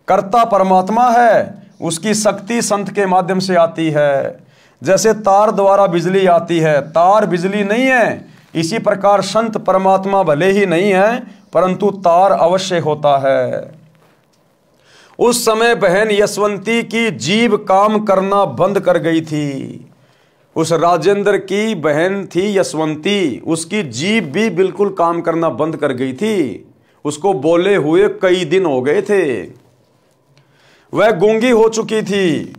कर्ता परमात्मा है, उसकी शक्ति संत के माध्यम से आती है। जैसे तार द्वारा बिजली आती है, तार बिजली नहीं है, इसी प्रकार संत परमात्मा भले ही नहीं है परंतु तार अवश्य होता है। उस समय बहन यशवंती की जीभ काम करना बंद कर गई थी। उस राजेंद्र की बहन थी यशवंती, उसकी जीभ भी बिल्कुल काम करना बंद कर गई थी। उसको बोले हुए कई दिन हो गए थे। वह गूंगी हो चुकी थी।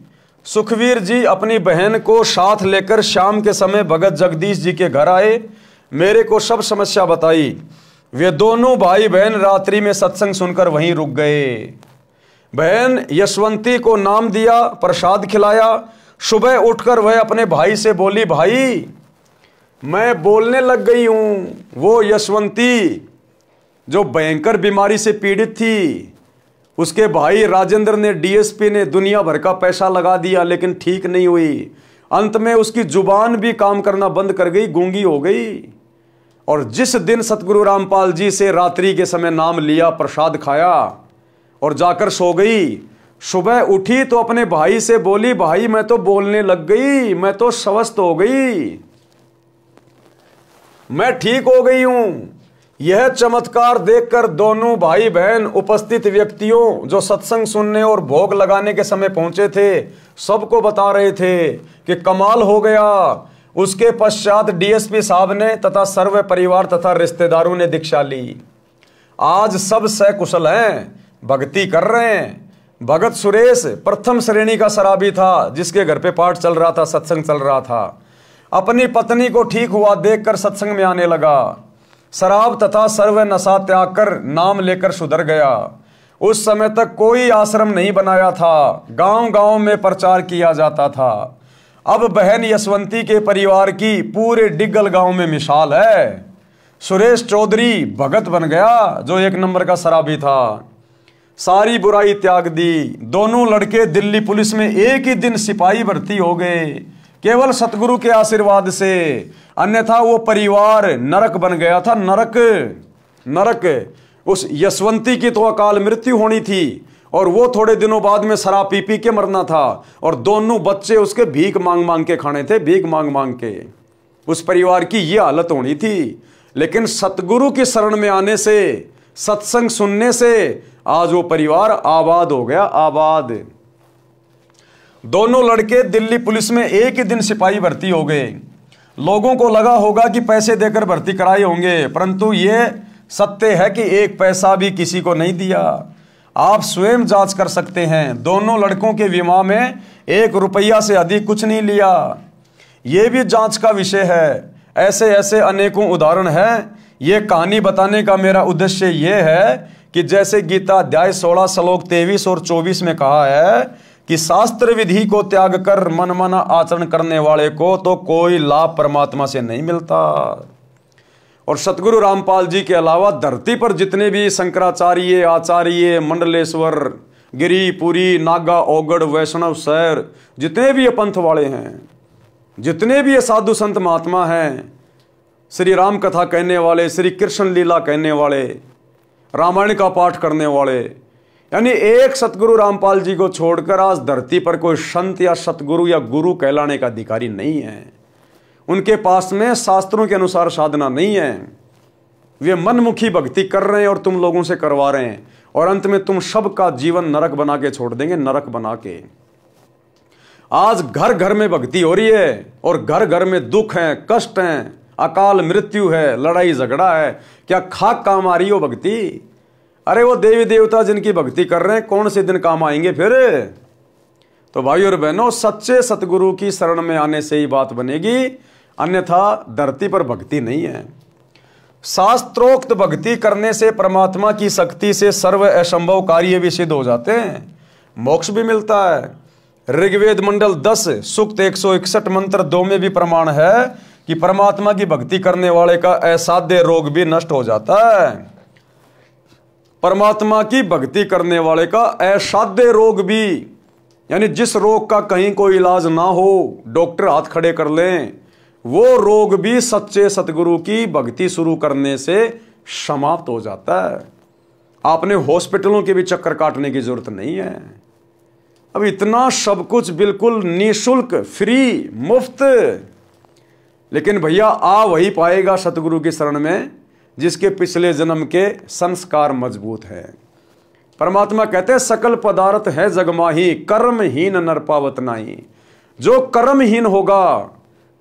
सुखवीर जी अपनी बहन को साथ लेकर शाम के समय भगत जगदीश जी के घर आए। मेरे को सब समस्या बताई। वे दोनों भाई बहन रात्रि में सत्संग सुनकर वहीं रुक गए। बहन यशवंती को नाम दिया, प्रसाद खिलाया। सुबह उठकर वह अपने भाई से बोली, भाई मैं बोलने लग गई हूं। वो यशवंती जो भयंकर बीमारी से पीड़ित थी, उसके भाई राजेंद्र ने, डीएसपी ने दुनिया भर का पैसा लगा दिया लेकिन ठीक नहीं हुई। अंत में उसकी जुबान भी काम करना बंद कर गई, गूंगी हो गई। और जिस दिन सतगुरु रामपाल जी से रात्रि के समय नाम लिया, प्रसाद खाया और जाकर सो गई, सुबह उठी तो अपने भाई से बोली, भाई मैं तो बोलने लग गई, मैं तो स्वस्थ हो गई, मैं ठीक हो गई हूं। यह चमत्कार देखकर दोनों भाई बहन उपस्थित व्यक्तियों जो सत्संग सुनने और भोग लगाने के समय पहुंचे थे, सबको बता रहे थे कि कमाल हो गया। उसके पश्चात डीएसपी साहब ने तथा सर्व परिवार तथा रिश्तेदारों ने दीक्षा ली। आज सब सकुशल हैं, भक्ति कर रहे हैं। भगत सुरेश प्रथम श्रेणी का शराबी था, जिसके घर पे पाठ चल रहा था, सत्संग चल रहा था। अपनी पत्नी को ठीक हुआ देखकर सत्संग में आने लगा। शराब तथा सर्व नशा त्याग कर नाम लेकर सुधर गया। उस समय तक कोई आश्रम नहीं बनाया था, गांव गांव में प्रचार किया जाता था। अब बहन यशवंती के परिवार की पूरे डिग्गल गांव में मिसाल है। सुरेश चौधरी भगत बन गया, जो एक नंबर का शराबी था। सारी बुराई त्याग दी। दोनों लड़के दिल्ली पुलिस में एक ही दिन सिपाही भर्ती हो गए, केवल सतगुरु के आशीर्वाद से। अन्यथा वो परिवार नरक बन गया था, नरक। उस यशवंती की तो अकाल मृत्यु होनी थी और वो थोड़े दिनों बाद में शराब पी पी के मरना था। और दोनों बच्चे उसके भीख मांग मांग के खाने थे, भीख मांग मांग के। उस परिवार की ये हालत होनी थी। लेकिन सतगुरु की शरण में आने से, सत्संग सुनने से आज वो परिवार आबाद हो गया, आबाद। दोनों लड़के दिल्ली पुलिस में एक ही दिन सिपाही भर्ती हो गए। लोगों को लगा होगा कि पैसे देकर भर्ती कराए होंगे, परंतु ये सत्य है कि एक पैसा भी किसी को नहीं दिया। आप स्वयं जांच कर सकते हैं। दोनों लड़कों के विवाह में 1 रुपया से अधिक कुछ नहीं लिया। ये भी जांच का विषय है। ऐसे ऐसे अनेकों उदाहरण हैं। ये कहानी बताने का मेरा उद्देश्य ये है कि जैसे गीता अध्याय 16 श्लोक 23 और 24 में कहा है कि शास्त्र विधि को त्याग कर मनमाना आचरण करने वाले को तो कोई लाभ परमात्मा से नहीं मिलता। और सतगुरु रामपाल जी के अलावा धरती पर जितने भी शंकराचार्य, आचार्य, मंडलेश्वर, गिरी, पुरी, नागा, ओगड़, वैष्णव, शैर, जितने भी ये पंथ वाले हैं, जितने भी ये साधु संत महात्मा हैं, श्री राम कथा कहने वाले, श्री कृष्ण लीला कहने वाले, रामायण का पाठ करने वाले, यानी एक सतगुरु रामपाल जी को छोड़कर आज धरती पर कोई संत या सतगुरु या गुरु कहलाने का अधिकारी नहीं है। उनके पास में शास्त्रों के अनुसार साधना नहीं है। वे मनमुखी भक्ति कर रहे हैं और तुम लोगों से करवा रहे हैं, और अंत में तुम सबका जीवन नरक बना के छोड़ देंगे, नरक बना के। आज घर घर में भक्ति हो रही है और घर घर में दुख है, कष्ट है, अकाल मृत्यु है, लड़ाई झगड़ा है। क्या खाक काम आ रही हो भक्ति? अरे वो देवी देवता जिनकी भक्ति कर रहे हैं, कौन से दिन काम आएंगे फिर? तो भाई और बहनों, सच्चे सतगुरु की शरण में आने से ही बात बनेगी, अन्यथा धरती पर भक्ति नहीं है। शास्त्रोक्त भक्ति करने से परमात्मा की शक्ति से सर्व असंभव कार्य भी सिद्ध हो जाते हैं, मोक्ष भी मिलता है। ऋग्वेद मंडल 10 सूक्त 161 मंत्र 2 में भी प्रमाण है कि परमात्मा की भक्ति करने वाले का असाध्य रोग भी नष्ट हो जाता है। परमात्मा की भक्ति करने वाले का असाध्य रोग भी, यानी जिस रोग का कहीं कोई इलाज ना हो, डॉक्टर हाथ खड़े कर लें, वो रोग भी सच्चे सतगुरु की भक्ति शुरू करने से समाप्त हो जाता है। आपने हॉस्पिटलों के भी चक्कर काटने की जरूरत नहीं है। अब इतना सब कुछ बिल्कुल निःशुल्क, फ्री, मुफ्त। लेकिन भैया आ वही पाएगा सतगुरु की शरण में जिसके पिछले जन्म के संस्कार मजबूत हैं। परमात्मा कहते हैं सकल पदार्थ है जगमाही, कर्महीन नर पावत नाही। जो कर्महीन होगा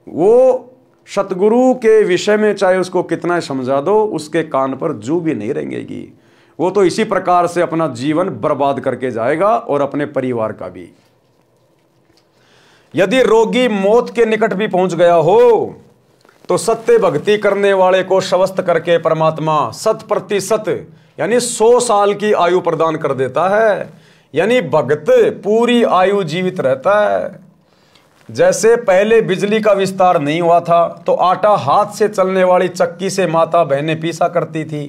वो सतगुरु के विषय में चाहे उसको कितना समझा दो, उसके कान पर जू भी नहीं रेंगेगी। वो तो इसी प्रकार से अपना जीवन बर्बाद करके जाएगा और अपने परिवार का भी। यदि रोगी मौत के निकट भी पहुंच गया हो तो सत्य भक्ति करने वाले को स्वस्थ करके परमात्मा 100% यानी 100 साल की आयु प्रदान कर देता है। यानी भक्त पूरी आयु जीवित रहता है। जैसे पहले बिजली का विस्तार नहीं हुआ था तो आटा हाथ से चलने वाली चक्की से माता बहनें पीसा करती थी।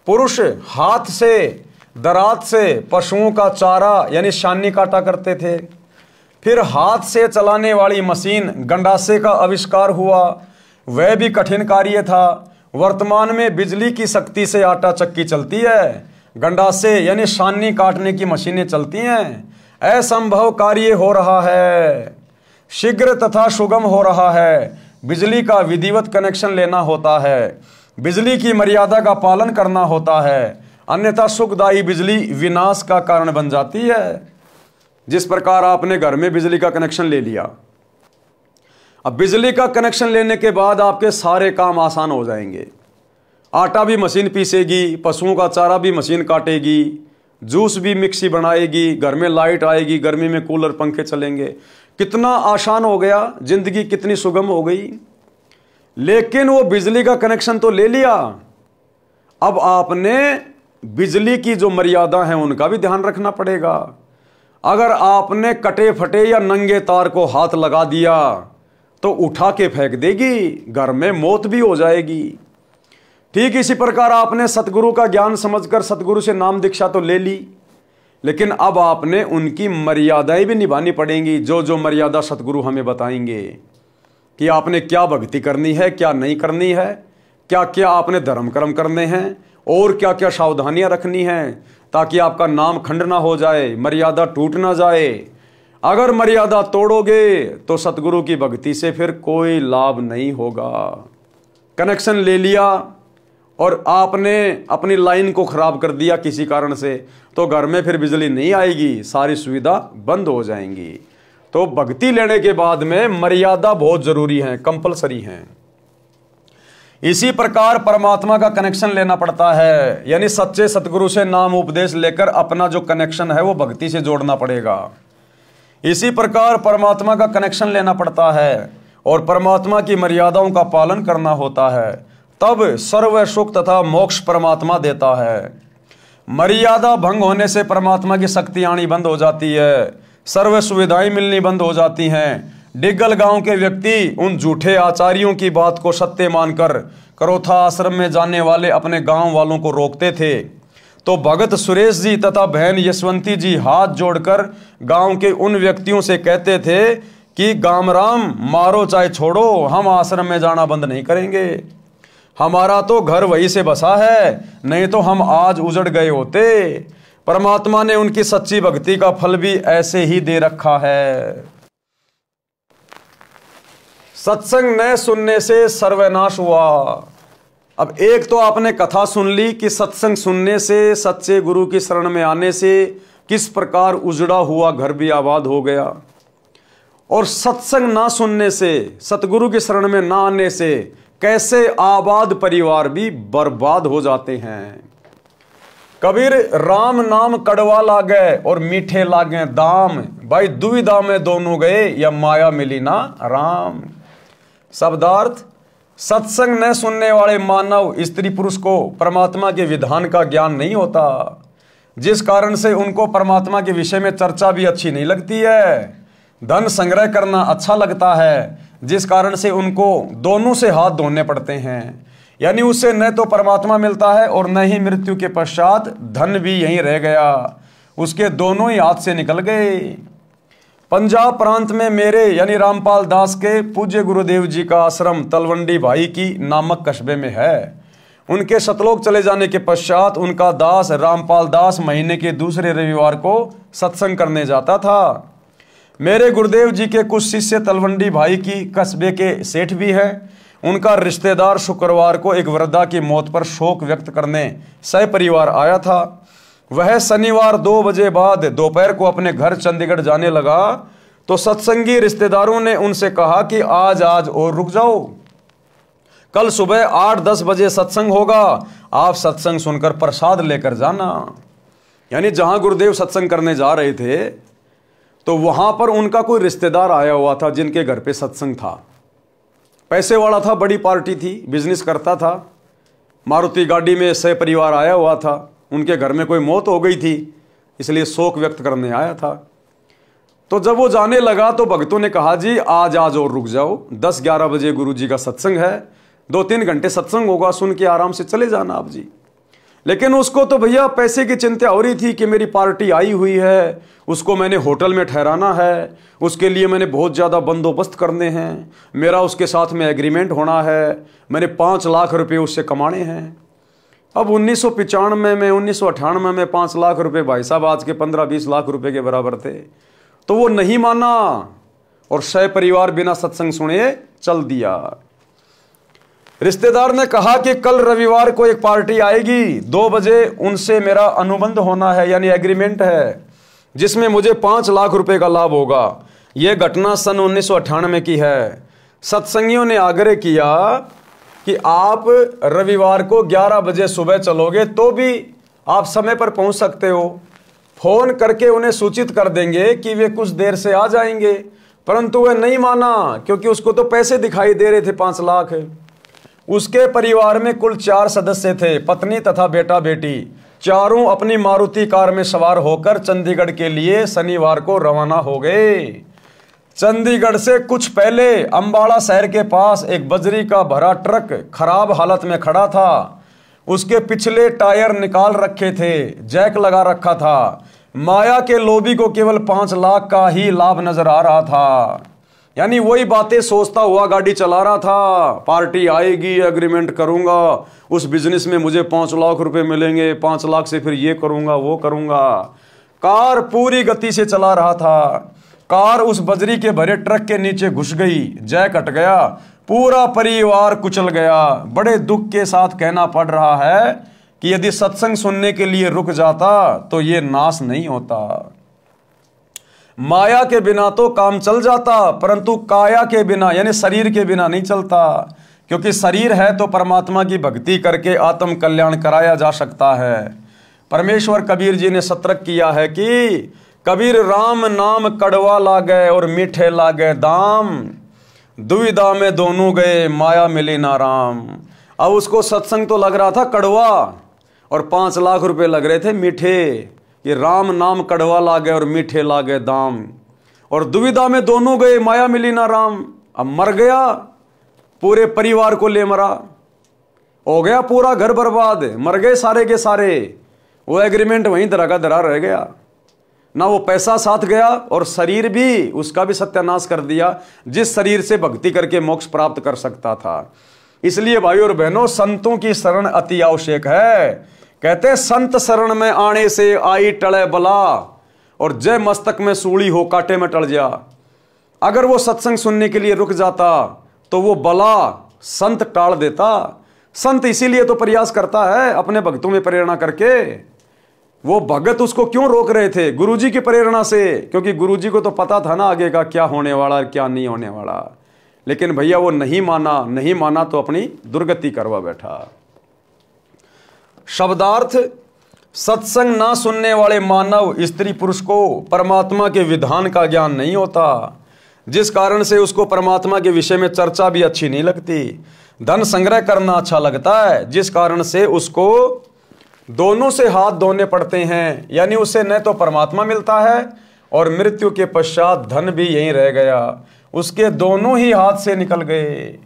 पुरुष हाथ से, दरात से पशुओं का चारा यानी शानी काटा करते थे। फिर हाथ से चलाने वाली मशीन गंडासे का आविष्कार हुआ, वह भी कठिन कार्य था। वर्तमान में बिजली की शक्ति से आटा चक्की चलती है, गंडासे यानी शानी काटने की मशीनें चलती हैं। असंभव कार्य हो रहा है, शीघ्र तथा सुगम हो रहा है। बिजली का विधिवत कनेक्शन लेना होता है, बिजली की मर्यादा का पालन करना होता है, अन्यथा सुखदायी बिजली विनाश का कारण बन जाती है। जिस प्रकार आपने घर में बिजली का कनेक्शन ले लिया, अब बिजली का कनेक्शन लेने के बाद आपके सारे काम आसान हो जाएंगे। आटा भी मशीन पीसेगी, पशुओं का चारा भी मशीन काटेगी, जूस भी मिक्सी बनाएगी, घर में लाइट आएगी, गर्मी में कूलर पंखे चलेंगे। कितना आसान हो गया, जिंदगी कितनी सुगम हो गई। लेकिन वो बिजली का कनेक्शन तो ले लिया, अब आपने बिजली की जो मर्यादा है उनका भी ध्यान रखना पड़ेगा। अगर आपने कटे फटे या नंगे तार को हाथ लगा दिया तो उठा के फेंक देगी, घर में मौत भी हो जाएगी। ठीक इसी प्रकार आपने सतगुरु का ज्ञान समझकर सतगुरु से नाम दीक्षा तो ले ली, लेकिन अब आपने उनकी मर्यादाएं भी निभानी पड़ेंगी। जो जो मर्यादा सतगुरु हमें बताएंगे कि आपने क्या भक्ति करनी है, क्या नहीं करनी है, क्या क्या आपने धर्म कर्म करने हैं और क्या क्या सावधानियां रखनी हैं, ताकि आपका नाम खंड ना हो जाए, मर्यादा टूट ना जाए। अगर मर्यादा तोड़ोगे तो सतगुरु की भक्ति से फिर कोई लाभ नहीं होगा। कनेक्शन ले लिया और आपने अपनी लाइन को खराब कर दिया किसी कारण से, तो घर में फिर बिजली नहीं आएगी, सारी सुविधा बंद हो जाएंगी। तो भक्ति लेने के बाद में मर्यादा बहुत जरूरी है, कंपलसरी है। इसी प्रकार परमात्मा का कनेक्शन लेना पड़ता है, यानी सच्चे सतगुरु से नाम उपदेश लेकर अपना जो कनेक्शन है वो भक्ति से जोड़ना पड़ेगा। इसी प्रकार परमात्मा का कनेक्शन लेना पड़ता है और परमात्मा की मर्यादाओं का पालन करना होता है, तब सर्व सुख तथा मोक्ष परमात्मा देता है। मर्यादा भंग होने से परमात्मा की शक्ति आनी बंद हो जाती है, सर्व सुविधाएं मिलनी बंद हो जाती हैं। डिग्गल गांव के व्यक्ति उन झूठे आचार्यों की बात को सत्य मानकर करोथा आश्रम में जाने वाले अपने गांव वालों को रोकते थे। तो भगत सुरेश जी तथा बहन यशवंती जी हाथ जोड़कर गांव के उन व्यक्तियों से कहते थे कि गामराम मारो चाहे छोड़ो, हम आश्रम में जाना बंद नहीं करेंगे। हमारा तो घर वहीं से बसा है, नहीं तो हम आज उजड़ गए होते। परमात्मा ने उनकी सच्ची भक्ति का फल भी ऐसे ही दे रखा है। सत्संग न सुनने से सर्वनाश हुआ। अब एक तो आपने कथा सुन ली कि सत्संग सुनने से, सच्चे गुरु की शरण में आने से किस प्रकार उजड़ा हुआ घर भी आबाद हो गया, और सत्संग ना सुनने से, सतगुरु की शरण में ना आने से कैसे आबाद परिवार भी बर्बाद हो जाते हैं। कबीर राम नाम कड़वा लागे और मीठे लागे दाम, भाई दुविधा में दोनों गए या माया मिली ना राम। शब्दार्थ, सत्संग न सुनने वाले मानव स्त्री पुरुष को परमात्मा के विधान का ज्ञान नहीं होता, जिस कारण से उनको परमात्मा के विषय में चर्चा भी अच्छी नहीं लगती है। धन संग्रह करना अच्छा लगता है, जिस कारण से उनको दोनों से हाथ धोने पड़ते हैं। यानी उससे न तो परमात्मा मिलता है और न ही मृत्यु के पश्चात धन भी यहीं रह गया, उसके दोनों ही हाथ से निकल गए। पंजाब प्रांत में मेरे यानी रामपाल दास के पूज्य गुरुदेव जी का आश्रम तलवंडी भाई की नामक कस्बे में है। उनके सतलोक चले जाने के पश्चात उनका दास रामपाल दास महीने के दूसरे रविवार को सत्संग करने जाता था। मेरे गुरुदेव जी के कुछ शिष्य तलवंडी भाई की कस्बे के सेठ भी हैं। उनका रिश्तेदार शुक्रवार को एक वृद्धा की मौत पर शोक व्यक्त करने सहपरिवार आया था। वह शनिवार 2 बजे बाद दोपहर को अपने घर चंडीगढ़ जाने लगा तो सत्संगी रिश्तेदारों ने उनसे कहा कि आज और रुक जाओ, कल सुबह 8-10 बजे सत्संग होगा, आप सत्संग सुनकर प्रसाद लेकर जाना। यानी जहां गुरुदेव सत्संग करने जा रहे थे तो वहां पर उनका कोई रिश्तेदार आया हुआ था जिनके घर पे सत्संग था। पैसे वाला था, बड़ी पार्टी थी, बिजनेस करता था, मारुति गाड़ी में सहपरिवार आया हुआ था। उनके घर में कोई मौत हो गई थी, इसलिए शोक व्यक्त करने आया था। तो जब वो जाने लगा तो भक्तों ने कहा जी आज और रुक जाओ, 10-11 बजे गुरु जी का सत्संग है, 2-3 घंटे सत्संग होगा, सुन के आराम से चले जाना आप जी। लेकिन उसको तो भैया पैसे की चिंता हो रही थी कि मेरी पार्टी आई हुई है, उसको मैंने होटल में ठहराना है, उसके लिए मैंने बहुत ज़्यादा बंदोबस्त करने हैं, मेरा उसके साथ में एग्रीमेंट होना है, मैंने 5 लाख रुपए उससे कमाने हैं। अब 1995 में 1998 में 5 लाख रुपए भाई साहब आज के 15-20 लाख रुपए के बराबर थे। तो वो नहीं माना और सहपरिवार बिना सत्संग सुने चल दिया। रिश्तेदार ने कहा कि कल रविवार को एक पार्टी आएगी, 2 बजे उनसे मेरा अनुबंध होना है, यानी एग्रीमेंट है, जिसमें मुझे 5 लाख रुपए का लाभ होगा। यह घटना सन 1998 की है। सत्संगियों ने आग्रह किया कि आप रविवार को 11 बजे सुबह चलोगे तो भी आप समय पर पहुंच सकते हो, फोन करके उन्हें सूचित कर देंगे कि वे कुछ देर से आ जाएंगे। परंतु वह नहीं माना क्योंकि उसको तो पैसे दिखाई दे रहे थे 5 लाख। उसके परिवार में कुल 4 सदस्य थे, पत्नी तथा बेटा बेटी। चारों अपनी मारुति कार में सवार होकर चंडीगढ़ के लिए शनिवार को रवाना हो गए। चंडीगढ़ से कुछ पहले अंबाला शहर के पास एक बजरी का भरा ट्रक खराब हालत में खड़ा था। उसके पिछले टायर निकाल रखे थे, जैक लगा रखा था। माया के लोभी को केवल 5 लाख का ही लाभ नजर आ रहा था। यानी वही बातें सोचता हुआ गाड़ी चला रहा था, पार्टी आएगी, एग्रीमेंट करूंगा, उस बिजनेस में मुझे 5 लाख रुपए मिलेंगे, 5 लाख से फिर ये करूंगा वो करूंगा। कार पूरी गति से चला रहा था। कार उस बजरी के भरे ट्रक के नीचे घुस गई, जैक हट गया, पूरा परिवार कुचल गया। बड़े दुख के साथ कहना पड़ रहा है कि यदि सत्संग सुनने के लिए रुक जाता तो ये नाश नहीं होता। माया के बिना तो काम चल जाता, परंतु काया के बिना यानी शरीर के बिना नहीं चलता, क्योंकि शरीर है तो परमात्मा की भक्ति करके आत्म कल्याण कराया जा सकता है। परमेश्वर कबीर जी ने सतर्क किया है कि कबीर राम नाम कड़वा लागे और मीठे लागे दाम, दुविधा में दोनों गए माया मिली ना राम। अब उसको सत्संग तो लग रहा था कड़वा और 5 लाख रुपए लग रहे थे मीठे। ये राम नाम कड़वा लागे और मीठे लागे दाम, और दुविधा में दोनों गए माया मिली ना राम। अब मर गया, पूरे परिवार को ले मरा, हो गया पूरा घर बर्बाद, मर गए सारे के सारे। वो एग्रीमेंट वहीं धरा का धरा रह गया, ना वो पैसा साथ गया और शरीर भी उसका भी सत्यानाश कर दिया, जिस शरीर से भक्ति करके मोक्ष प्राप्त कर सकता था। इसलिए भाइयों और बहनों, संतों की शरण अति आवश्यक है। कहते संत शरण में आने से आई टले बला, और जय मस्तक में सूली हो कांटे में टल जा। अगर वो सत्संग सुनने के लिए रुक जाता तो वो बला संत टाल देता। संत इसीलिए तो प्रयास करता है अपने भक्तों में प्रेरणा करके। वो भगत उसको क्यों रोक रहे थे? गुरुजी की प्रेरणा से, क्योंकि गुरुजी को तो पता था ना आगे का क्या होने वाला और क्या नहीं होने वाला। लेकिन भैया वो नहीं माना तो अपनी दुर्गति करवा बैठा। शब्दार्थ, सत्संग ना सुनने वाले मानव स्त्री पुरुष को परमात्मा के विधान का ज्ञान नहीं होता, जिस कारण से उसको परमात्मा के विषय में चर्चा भी अच्छी नहीं लगती। धन संग्रह करना अच्छा लगता है, जिस कारण से उसको दोनों से हाथ धोने पड़ते हैं। यानी उसे न तो परमात्मा मिलता है और मृत्यु के पश्चात धन भी यहीं रह गया। उसके दोनों ही हाथ से निकल गए।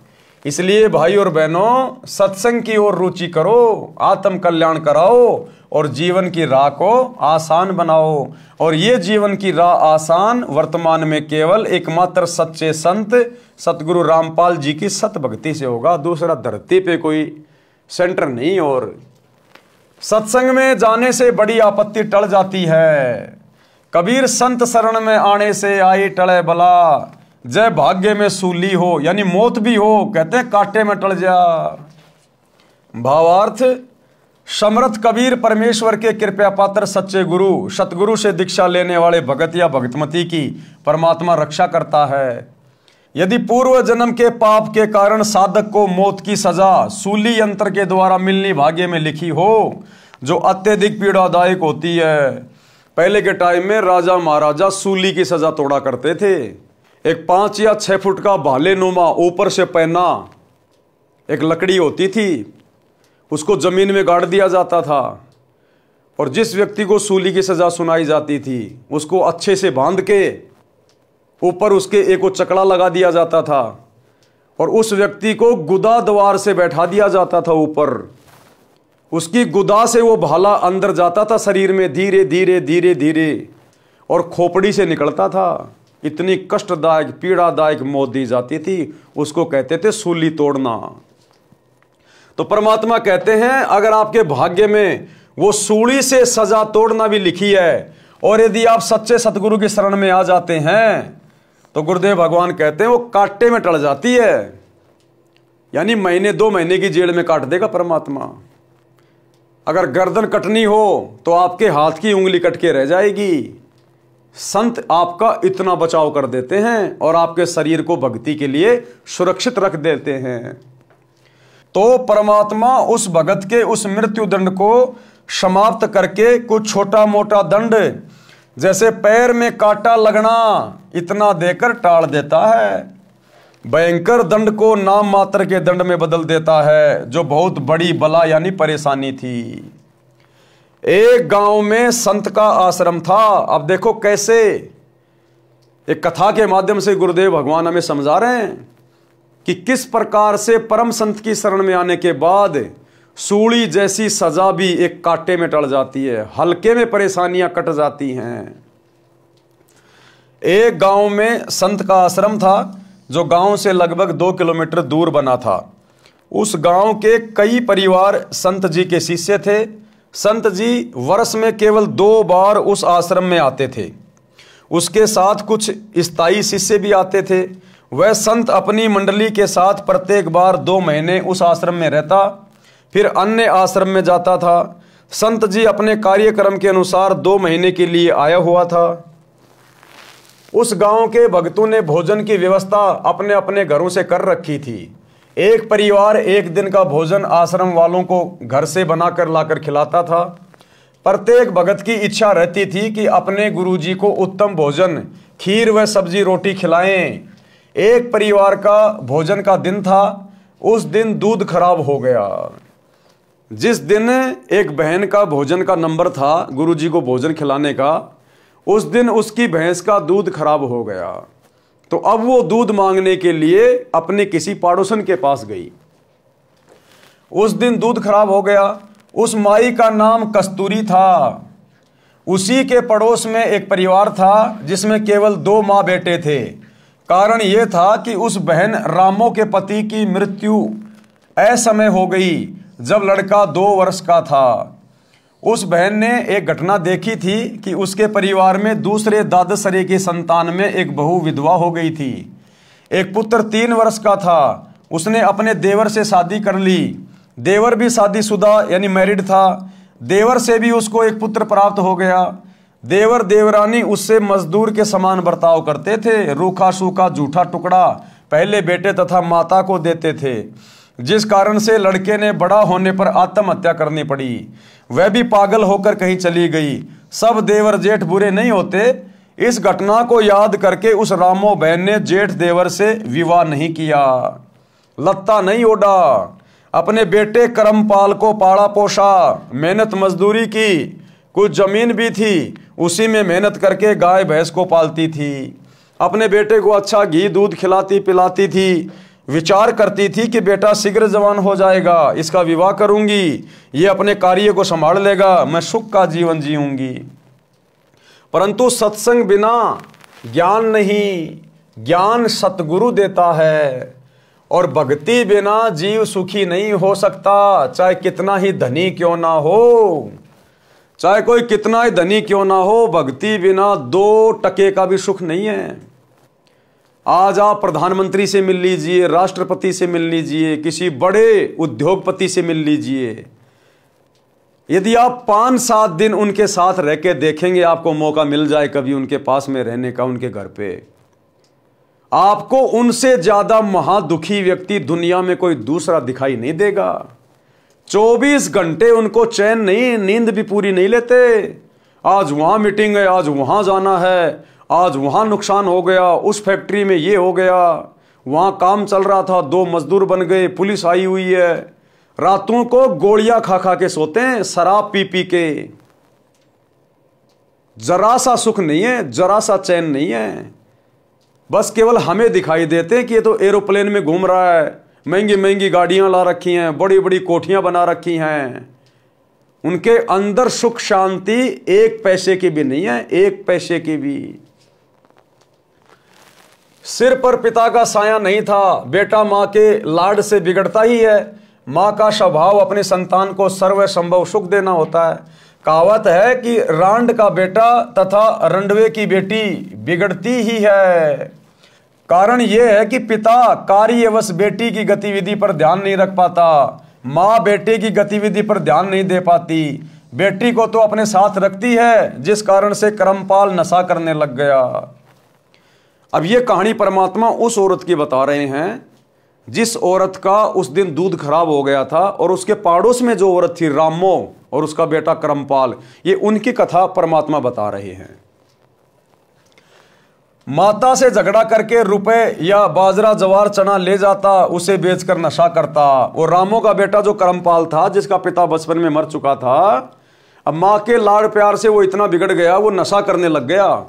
इसलिए भाई और बहनों, सत्संग की ओर रुचि करो, आत्म कल्याण कराओ और जीवन की राह को आसान बनाओ। और ये जीवन की राह आसान वर्तमान में केवल एकमात्र सच्चे संत सतगुरु रामपाल जी की सत भक्ति से होगा। दूसरा धरती पे कोई सेंटर नहीं। और सत्संग में जाने से बड़ी आपत्ति टल जाती है। कबीर संत शरण में आने से आई टले बला, जय भाग्य में सूली हो, यानी मौत भी हो, कहते हैं कांटे में टल जा। भावार्थ, समर्थ कबीर परमेश्वर के कृपा पात्र सच्चे गुरु सतगुरु से दीक्षा लेने वाले भगत या भगतमती की परमात्मा रक्षा करता है। यदि पूर्व जन्म के पाप के कारण साधक को मौत की सजा सूली यंत्र के द्वारा मिलनी भाग्य में लिखी हो, जो अत्यधिक पीड़ादायक होती है। पहले के टाइम में राजा महाराजा सूली की सजा तोड़ा करते थे। एक 5 या 6 फुट का भालेनुमा ऊपर से पहना एक लकड़ी होती थी, उसको जमीन में गाड़ दिया जाता था। और जिस व्यक्ति को सूली की सजा सुनाई जाती थी उसको अच्छे से बांध के ऊपर उसके एक वो चकड़ा लगा दिया जाता था और उस व्यक्ति को गुदा द्वार से बैठा दिया जाता था ऊपर। उसकी गुदा से वो भाला अंदर जाता था शरीर में, धीरे धीरे धीरे धीरे, और खोपड़ी से निकलता था। इतनी कष्टदायक पीड़ादायक मौत दी जाती थी, उसको कहते थे सूली तोड़ना। तो परमात्मा कहते हैं अगर आपके भाग्य में वो सूली से सजा तोड़ना भी लिखी है और यदि आप सच्चे सतगुरु की शरण में आ जाते हैं तो गुरुदेव भगवान कहते हैं वो कांटे में टल जाती है। यानी महीने 2 महीने की जेल में काट देगा परमात्मा। अगर गर्दन कटनी हो तो आपके हाथ की उंगली कट के रह जाएगी। संत आपका इतना बचाव कर देते हैं और आपके शरीर को भक्ति के लिए सुरक्षित रख देते हैं। तो परमात्मा उस भगत के उस मृत्यु दंड को समाप्त करके कुछ छोटा मोटा दंड, जैसे पैर में कांटा लगना, इतना देकर टाल देता है। भयंकर दंड को नाम मात्र के दंड में बदल देता है, जो बहुत बड़ी बला यानी परेशानी थी। एक गांव में संत का आश्रम था। अब देखो कैसे एक कथा के माध्यम से गुरुदेव भगवान हमें समझा रहे हैं कि किस प्रकार से परम संत की शरण में आने के बाद सूली जैसी सजा भी एक कांटे में टल जाती है, हल्के में परेशानियां कट जाती हैं। एक गांव में संत का आश्रम था जो गांव से लगभग 2 किलोमीटर दूर बना था। उस गांव के कई परिवार संत जी के शिष्य थे। संत जी वर्ष में केवल 2 बार उस आश्रम में आते थे। उसके साथ कुछ स्थायी शिष्य भी आते थे। वह संत अपनी मंडली के साथ प्रत्येक बार 2 महीने उस आश्रम में रहता, फिर अन्य आश्रम में जाता था। संत जी अपने कार्यक्रम के अनुसार 2 महीने के लिए आया हुआ था। उस गांव के भक्तों ने भोजन की व्यवस्था अपने अपने घरों से कर रखी थी। एक परिवार एक दिन का भोजन आश्रम वालों को घर से बनाकर लाकर खिलाता था। प्रत्येक भगत की इच्छा रहती थी कि अपने गुरुजी को उत्तम भोजन, खीर व सब्जी रोटी खिलाएं। एक परिवार का भोजन का दिन था। उस दिन दूध खराब हो गया। जिस दिन एक बहन का भोजन का नंबर था गुरुजी को भोजन खिलाने का, उस दिन उसकी भैंस का दूध खराब हो गया। तो अब वो दूध मांगने के लिए अपने किसी पड़ोसन के पास गई। उस दिन दूध खराब हो गया। उस माई का नाम कस्तूरी था। उसी के पड़ोस में एक परिवार था जिसमें केवल 2 माँ बेटे थे। कारण यह था कि उस बहन रामो के पति की मृत्यु असमय हो गई जब लड़का 2 वर्ष का था। उस बहन ने एक घटना देखी थी कि उसके परिवार में दूसरे दादसरे की संतान में एक बहू विधवा हो गई थी। एक पुत्र 3 वर्ष का था। उसने अपने देवर से शादी कर ली। देवर भी शादीशुदा यानी मैरिड था। देवर से भी उसको एक पुत्र प्राप्त हो गया। देवर देवरानी उससे मजदूर के समान बर्ताव करते थे। रूखा सूखा जूठा टुकड़ा पहले बेटे तथा माता को देते थे, जिस कारण से लड़के ने बड़ा होने पर आत्महत्या करनी पड़ी। वह भी पागल होकर कहीं चली गई। सब देवर जेठ बुरे नहीं होते। इस घटना को याद करके उस रामो बहन ने जेठ देवर से विवाह नहीं किया, लत्ता नहीं ओढ़ा, अपने बेटे करमपाल को पाला पोसा, मेहनत मजदूरी की। कुछ जमीन भी थी, उसी में मेहनत करके गाय भैंस को पालती थी। अपने बेटे को अच्छा घी दूध खिलाती पिलाती थी, विचार करती थी कि बेटा शीघ्र जवान हो जाएगा, इसका विवाह करूंगी, ये अपने कार्य को संभाल लेगा, मैं सुख का जीवन जीऊंगी। परंतु सत्संग बिना ज्ञान नहीं, ज्ञान सतगुरु देता है, और भक्ति बिना जीव सुखी नहीं हो सकता, चाहे कितना ही धनी क्यों ना हो, चाहे कोई कितना ही धनी क्यों ना हो, भक्ति बिना 2 टके का भी सुख नहीं है। आज आप प्रधानमंत्री से मिल लीजिए, राष्ट्रपति से मिल लीजिए, किसी बड़े उद्योगपति से मिल लीजिए, यदि आप 5-7 दिन उनके साथ रह के देखेंगे, आपको मौका मिल जाए कभी उनके पास में रहने का, उनके घर पे, आपको उनसे ज्यादा महादुखी व्यक्ति दुनिया में कोई दूसरा दिखाई नहीं देगा। 24 घंटे उनको चैन नहीं, नींद भी पूरी नहीं लेते। आज वहां मीटिंग है, आज वहां जाना है, आज वहां नुकसान हो गया, उस फैक्ट्री में ये हो गया, वहां काम चल रहा था 2 मजदूर बन गए, पुलिस आई हुई है। रातों को गोलियां खा खा के सोते हैं, शराब पी पी के। जरा सा सुख नहीं है, जरा सा चैन नहीं है। बस केवल हमें दिखाई देते हैं कि ये तो एरोप्लेन में घूम रहा है, महंगी महंगी गाड़ियां ला रखी हैं, बड़ी बड़ी कोठियां बना रखी हैं। उनके अंदर सुख शांति 1 पैसे की भी नहीं है, 1 पैसे की भी। सिर पर पिता का साया नहीं था, बेटा मां के लाड से बिगड़ता ही है। मां का स्वभाव अपने संतान को सर्व संभव सुख देना होता है। कहावत है कि रांड का बेटा तथा रंडवे की बेटी बिगड़ती ही है। कारण यह है कि पिता कार्यवश बेटी की गतिविधि पर ध्यान नहीं रख पाता, मां बेटे की गतिविधि पर ध्यान नहीं दे पाती। बेटी को तो अपने साथ रखती है, जिस कारण से करमपाल नशा करने लग गया। अब यह कहानी परमात्मा उस औरत की बता रहे हैं जिस औरत का उस दिन दूध खराब हो गया था, और उसके पड़ोस में जो औरत थी रामो और उसका बेटा करमपाल, ये उनकी कथा परमात्मा बता रहे हैं। माता से झगड़ा करके रुपए या बाजरा जवार चना ले जाता, उसे बेचकर नशा करता। और रामो का बेटा जो करमपाल था, जिसका पिता बचपन में मर चुका था, अब मां के लाड़ प्यार से वो इतना बिगड़ गया, वो नशा करने लग गया।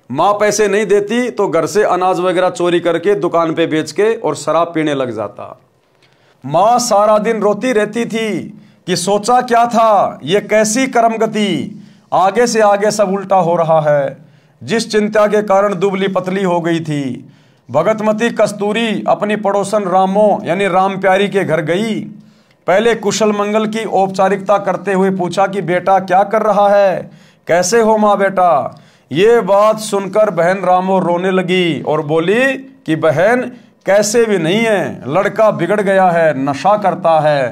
मां पैसे नहीं देती तो घर से अनाज वगैरह चोरी करके दुकान पे बेच के और शराब पीने लग जाता। मां सारा दिन रोती रहती थी कि सोचा क्या था, ये कैसी कर्म गति, आगे से आगे सब उल्टा हो रहा है। जिस चिंता के कारण दुबली पतली हो गई थी। भगतमती कस्तूरी अपनी पड़ोसन रामो यानी राम प्यारी के घर गई। पहले कुशल मंगल की औपचारिकता करते हुए पूछा कि बेटा क्या कर रहा है, कैसे हो माँ बेटा। ये बात सुनकर बहन रामो रोने लगी और बोली कि बहन कैसे भी नहीं है, लड़का बिगड़ गया है, नशा करता है,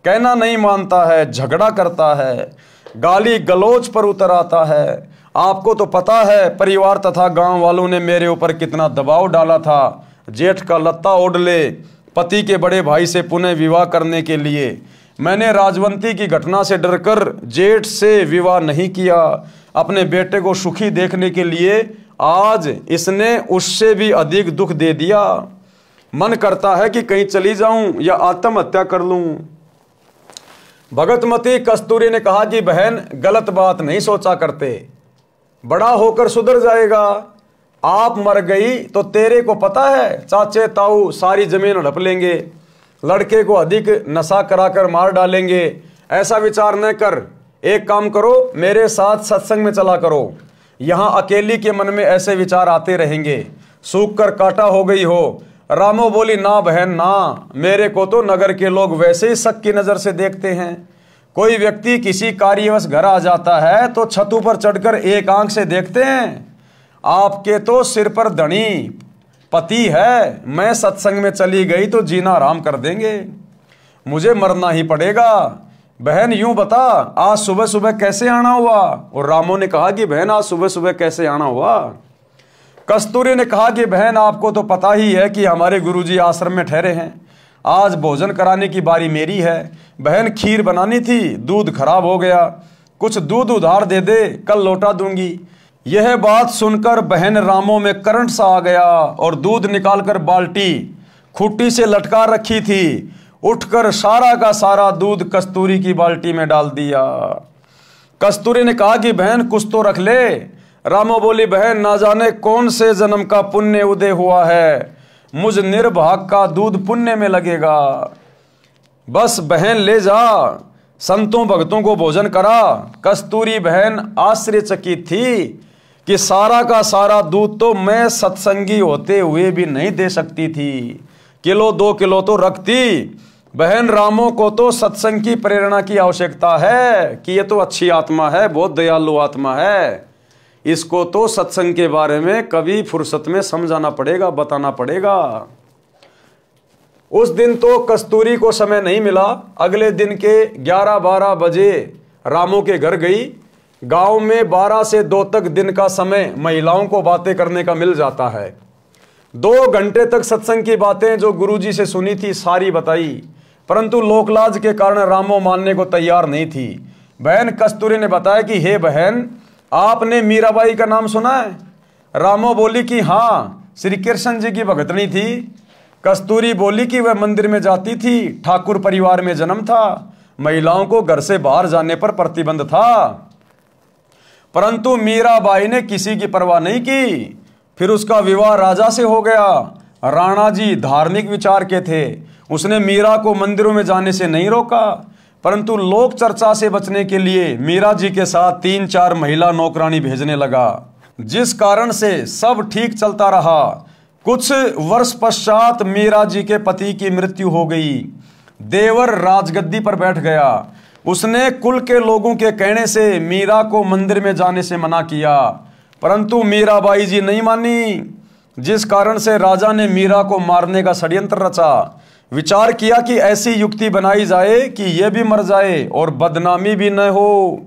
कहना नहीं मानता है, झगड़ा करता है, गाली गलौज पर उतर आता है। आपको तो पता है परिवार तथा गांव वालों ने मेरे ऊपर कितना दबाव डाला था। जेठ का लत्ता ओढ़ ले पति के बड़े भाई से पुनः विवाह करने के लिए। मैंने राजवंती की घटना से डरकर जेठ से विवाह नहीं किया। अपने बेटे को सुखी देखने के लिए आज इसने उससे भी अधिक दुख दे दिया। मन करता है कि कहीं चली जाऊं या आत्महत्या कर लूं। भगतमती कस्तूरी ने कहा कि बहन गलत बात नहीं सोचा करते, बड़ा होकर सुधर जाएगा। आप मर गई तो तेरे को पता है चाचे ताऊ सारी जमीन हड़प लेंगे, लड़के को अधिक नशा कराकर मार डालेंगे। ऐसा विचार न कर, एक काम करो, मेरे साथ सत्संग में चला करो। यहाँ अकेली के मन में ऐसे विचार आते रहेंगे, सूख कर काटा हो गई हो। रामो बोली ना बहन ना, मेरे को तो नगर के लोग वैसे ही शक की नजर से देखते हैं। कोई व्यक्ति किसी कार्यवश घर आ जाता है तो छतों पर चढ़कर एक आंख से देखते हैं। आपके तो सिर पर धनी पति है, मैं सत्संग में चली गई तो जीना आराम कर देंगे, मुझे मरना ही पड़ेगा। बहन यूं बता आज सुबह सुबह कैसे आना हुआ। और रामो ने कहा कि बहन आज सुबह सुबह कैसे आना हुआ। कस्तूरी ने कहा कि बहन आपको तो पता ही है कि हमारे गुरुजी आश्रम में ठहरे हैं, आज भोजन कराने की बारी मेरी है। बहन खीर बनानी थी, दूध खराब हो गया, कुछ दूध उधार दे दे, कल लौटा दूंगी। यह बात सुनकर बहन रामो में करंट सा आ गया और दूध निकालकर बाल्टी खूंटी से लटका रखी थी, उठकर सारा का सारा दूध कस्तूरी की बाल्टी में डाल दिया। कस्तूरी ने कहा कि बहन कुछ तो रख ले, रामो बोली, बहन ना जाने कौन से जन्म का पुण्य उदय हुआ है, मुझ निर्भाग का दूध पुण्य में लगेगा। बस बहन ले जा, संतों भक्तों को भोजन करा। कस्तूरी बहन आश्चर्यचकित थी कि सारा का सारा दूध तो मैं सत्संगी होते हुए भी नहीं दे सकती थी, किलो 2 किलो तो रखती। बहन रामो को तो सत्संग की प्रेरणा की आवश्यकता है कि ये तो अच्छी आत्मा है, बहुत दयालु आत्मा है, इसको तो सत्संग के बारे में कभी फुर्सत में समझाना पड़ेगा, बताना पड़ेगा। उस दिन तो कस्तूरी को समय नहीं मिला। अगले दिन के 11-12 बजे रामो के घर गई। गांव में 12 से 2 तक दिन का समय महिलाओं को बातें करने का मिल जाता है। 2 घंटे तक सत्संग की बातें जो गुरुजी से सुनी थी सारी बताई, परंतु लोकलाज के कारण रामो मानने को तैयार नहीं थी। बहन कस्तूरी ने बताया कि हे बहन, आपने मीराबाई का नाम सुना है? रामो बोली कि हाँ, श्री कृष्ण जी की भगतनी थी। कस्तूरी बोली कि वह मंदिर में जाती थी, ठाकुर परिवार में जन्म था, महिलाओं को घर से बाहर जाने पर प्रतिबंध था। परंतु मीराबाई ने किसी की परवाह नहीं की। फिर उसका विवाह राजा से हो गया। राणा जी धार्मिक विचार के थे, उसने मीरा को मंदिरों में जाने से नहीं रोका, परंतु लोक चर्चा से बचने के लिए मीरा जी के साथ 3-4 महिला नौकरानी भेजने लगा, जिस कारण से सब ठीक चलता रहा। कुछ वर्ष पश्चात मीरा जी के पति की मृत्यु हो गई। देवर राजगद्दी पर बैठ गया। उसने कुल के लोगों के कहने से मीरा को मंदिर में जाने से मना किया, परंतु मीराबाई जी नहीं मानी, जिस कारण से राजा ने मीरा को मारने का षड्यंत्र रचा। विचार किया कि ऐसी युक्ति बनाई जाए कि यह भी मर जाए और बदनामी भी न हो।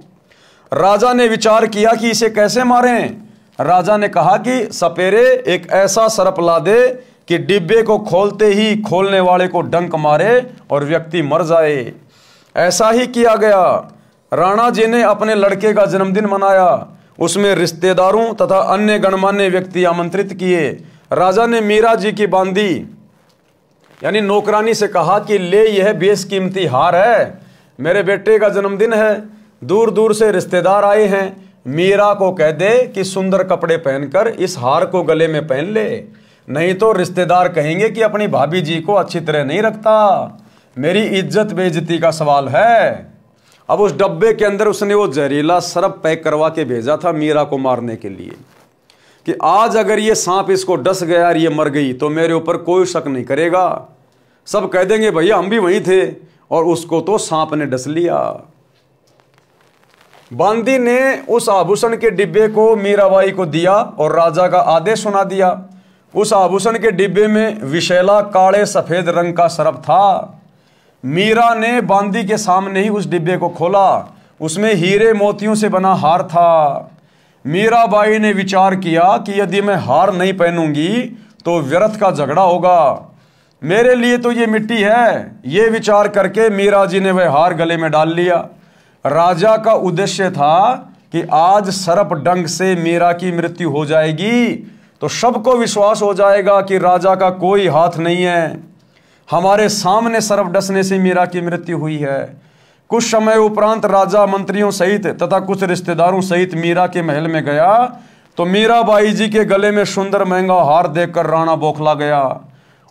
राजा ने विचार किया कि इसे कैसे मारें। राजा ने कहा कि सपेरे एक ऐसा सर्प ला दे कि डिब्बे को खोलते ही खोलने वाले को डंक मारे और व्यक्ति मर जाए। ऐसा ही किया गया। राणा जी ने अपने लड़के का जन्मदिन मनाया। उसमें रिश्तेदारों तथा अन्य गणमान्य व्यक्ति आमंत्रित किए। राजा ने मीरा जी की बांदी यानी नौकरानी से कहा कि ले, यह बेशकीमती हार है, मेरे बेटे का जन्मदिन है, दूर दूर से रिश्तेदार आए हैं, मीरा को कह दे कि सुंदर कपड़े पहनकर इस हार को गले में पहन ले, नहीं तो रिश्तेदार कहेंगे कि अपनी भाभी जी को अच्छी तरह नहीं रखता, मेरी इज्जत बेइज्जती का सवाल है। अब उस डब्बे के अंदर उसने वो जहरीला सर्प पैक करवा के भेजा था मीरा को मारने के लिए कि आज अगर ये सांप इसको डस गया और ये मर गई तो मेरे ऊपर कोई शक नहीं करेगा, सब कह देंगे भैया हम भी वहीं थे, और उसको तो सांप ने डस लिया। बांदी ने उस आभूषण के डिब्बे को मीराबाई को दिया और राजा का आदेश सुना दिया। उस आभूषण के डिब्बे में विशैला काले सफेद रंग का सर्प था। मीरा ने बांदी के सामने ही उस डिब्बे को खोला। उसमें हीरे मोतियों से बना हार था। मीराबाई ने विचार किया कि यदि मैं हार नहीं पहनूंगी तो व्यर्थ का झगड़ा होगा, मेरे लिए तो ये मिट्टी है। ये विचार करके मीरा जी ने वह हार गले में डाल लिया। राजा का उद्देश्य था कि आज सर्प डंक से मीरा की मृत्यु हो जाएगी तो सबको विश्वास हो जाएगा कि राजा का कोई हाथ नहीं है, हमारे सामने सर्प डसने से मीरा की मृत्यु हुई है। कुछ समय उपरांत राजा मंत्रियों सहित तथा कुछ रिश्तेदारों सहित मीरा के महल में गया तो मीराबाई जी के गले में सुंदर महंगा हार देखकर राणा बौखला गया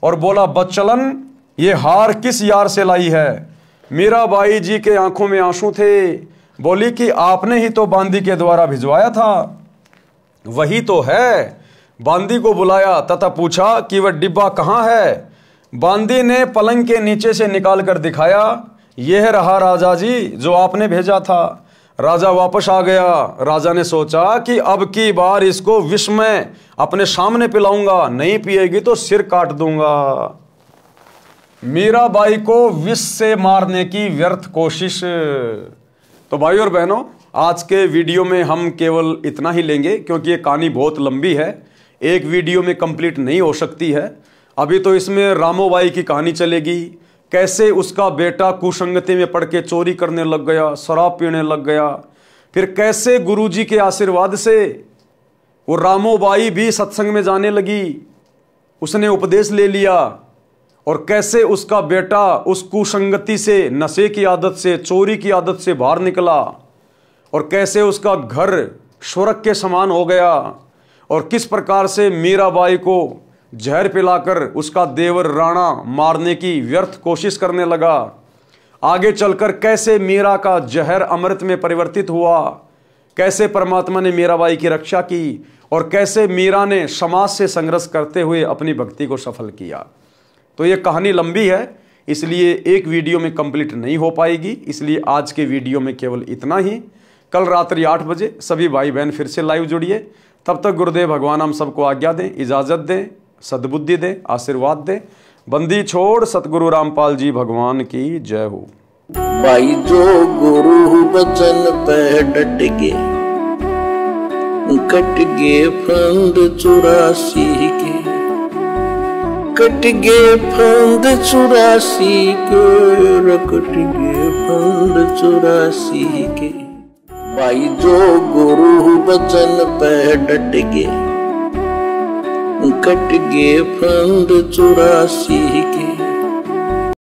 और बोला, बच्चलन ये हार किस यार से लाई है? मीराबाई जी के आंखों में आंसू थे। बोली कि आपने ही तो बांदी के द्वारा भिजवाया था। वही तो है। बांदी को बुलाया तथा पूछा कि वह डिब्बा कहाँ है। बांदी ने पलंग के नीचे से निकाल कर दिखाया, यह रहा राजा जी जो आपने भेजा था। राजा वापस आ गया। राजा ने सोचा कि अब की बार इसको विष में अपने सामने पिलाऊंगा, नहीं पिएगी तो सिर काट दूंगा। मीराबाई को विष से मारने की व्यर्थ कोशिश। तो भाई और बहनों, आज के वीडियो में हम केवल इतना ही लेंगे क्योंकि ये कहानी बहुत लंबी है, एक वीडियो में कंप्लीट नहीं हो सकती है। अभी तो इसमें रामोबाई की कहानी चलेगी, कैसे उसका बेटा कुसंगति में पड़ के चोरी करने लग गया, शराब पीने लग गया, फिर कैसे गुरुजी के आशीर्वाद से वो रामोबाई भी सत्संग में जाने लगी, उसने उपदेश ले लिया, और कैसे उसका बेटा उस कुसंगति से, नशे की आदत से, चोरी की आदत से बाहर निकला, और कैसे उसका घर स्वर्ग के समान हो गया और किस प्रकार से मीराबाई को जहर पिलाकर उसका देवर राणा मारने की व्यर्थ कोशिश करने लगा। आगे चलकर कैसे मीरा का जहर अमृत में परिवर्तित हुआ, कैसे परमात्मा ने मीराबाई की रक्षा की और कैसे मीरा ने समाज से संघर्ष करते हुए अपनी भक्ति को सफल किया। तो ये कहानी लंबी है, इसलिए एक वीडियो में कंप्लीट नहीं हो पाएगी, इसलिए आज के वीडियो में केवल इतना ही। कल रात्रि 8 बजे सभी भाई बहन फिर से लाइव जुड़िए। तब तक गुरुदेव भगवान हम सबको आज्ञा दें, इजाज़त दें, सद्बुद्धि दें, आशीर्वाद दें। बंदी छोड़ सतगुरु रामपाल जी भगवान की जय हो। भाई जो गुरु बचन पे डट के कट गे फंद 84 के, कट गे फंद 84 के, कट गे फंद 84 के। भाई जो गुरु बचन पे डट के कट गे फंद 84 के।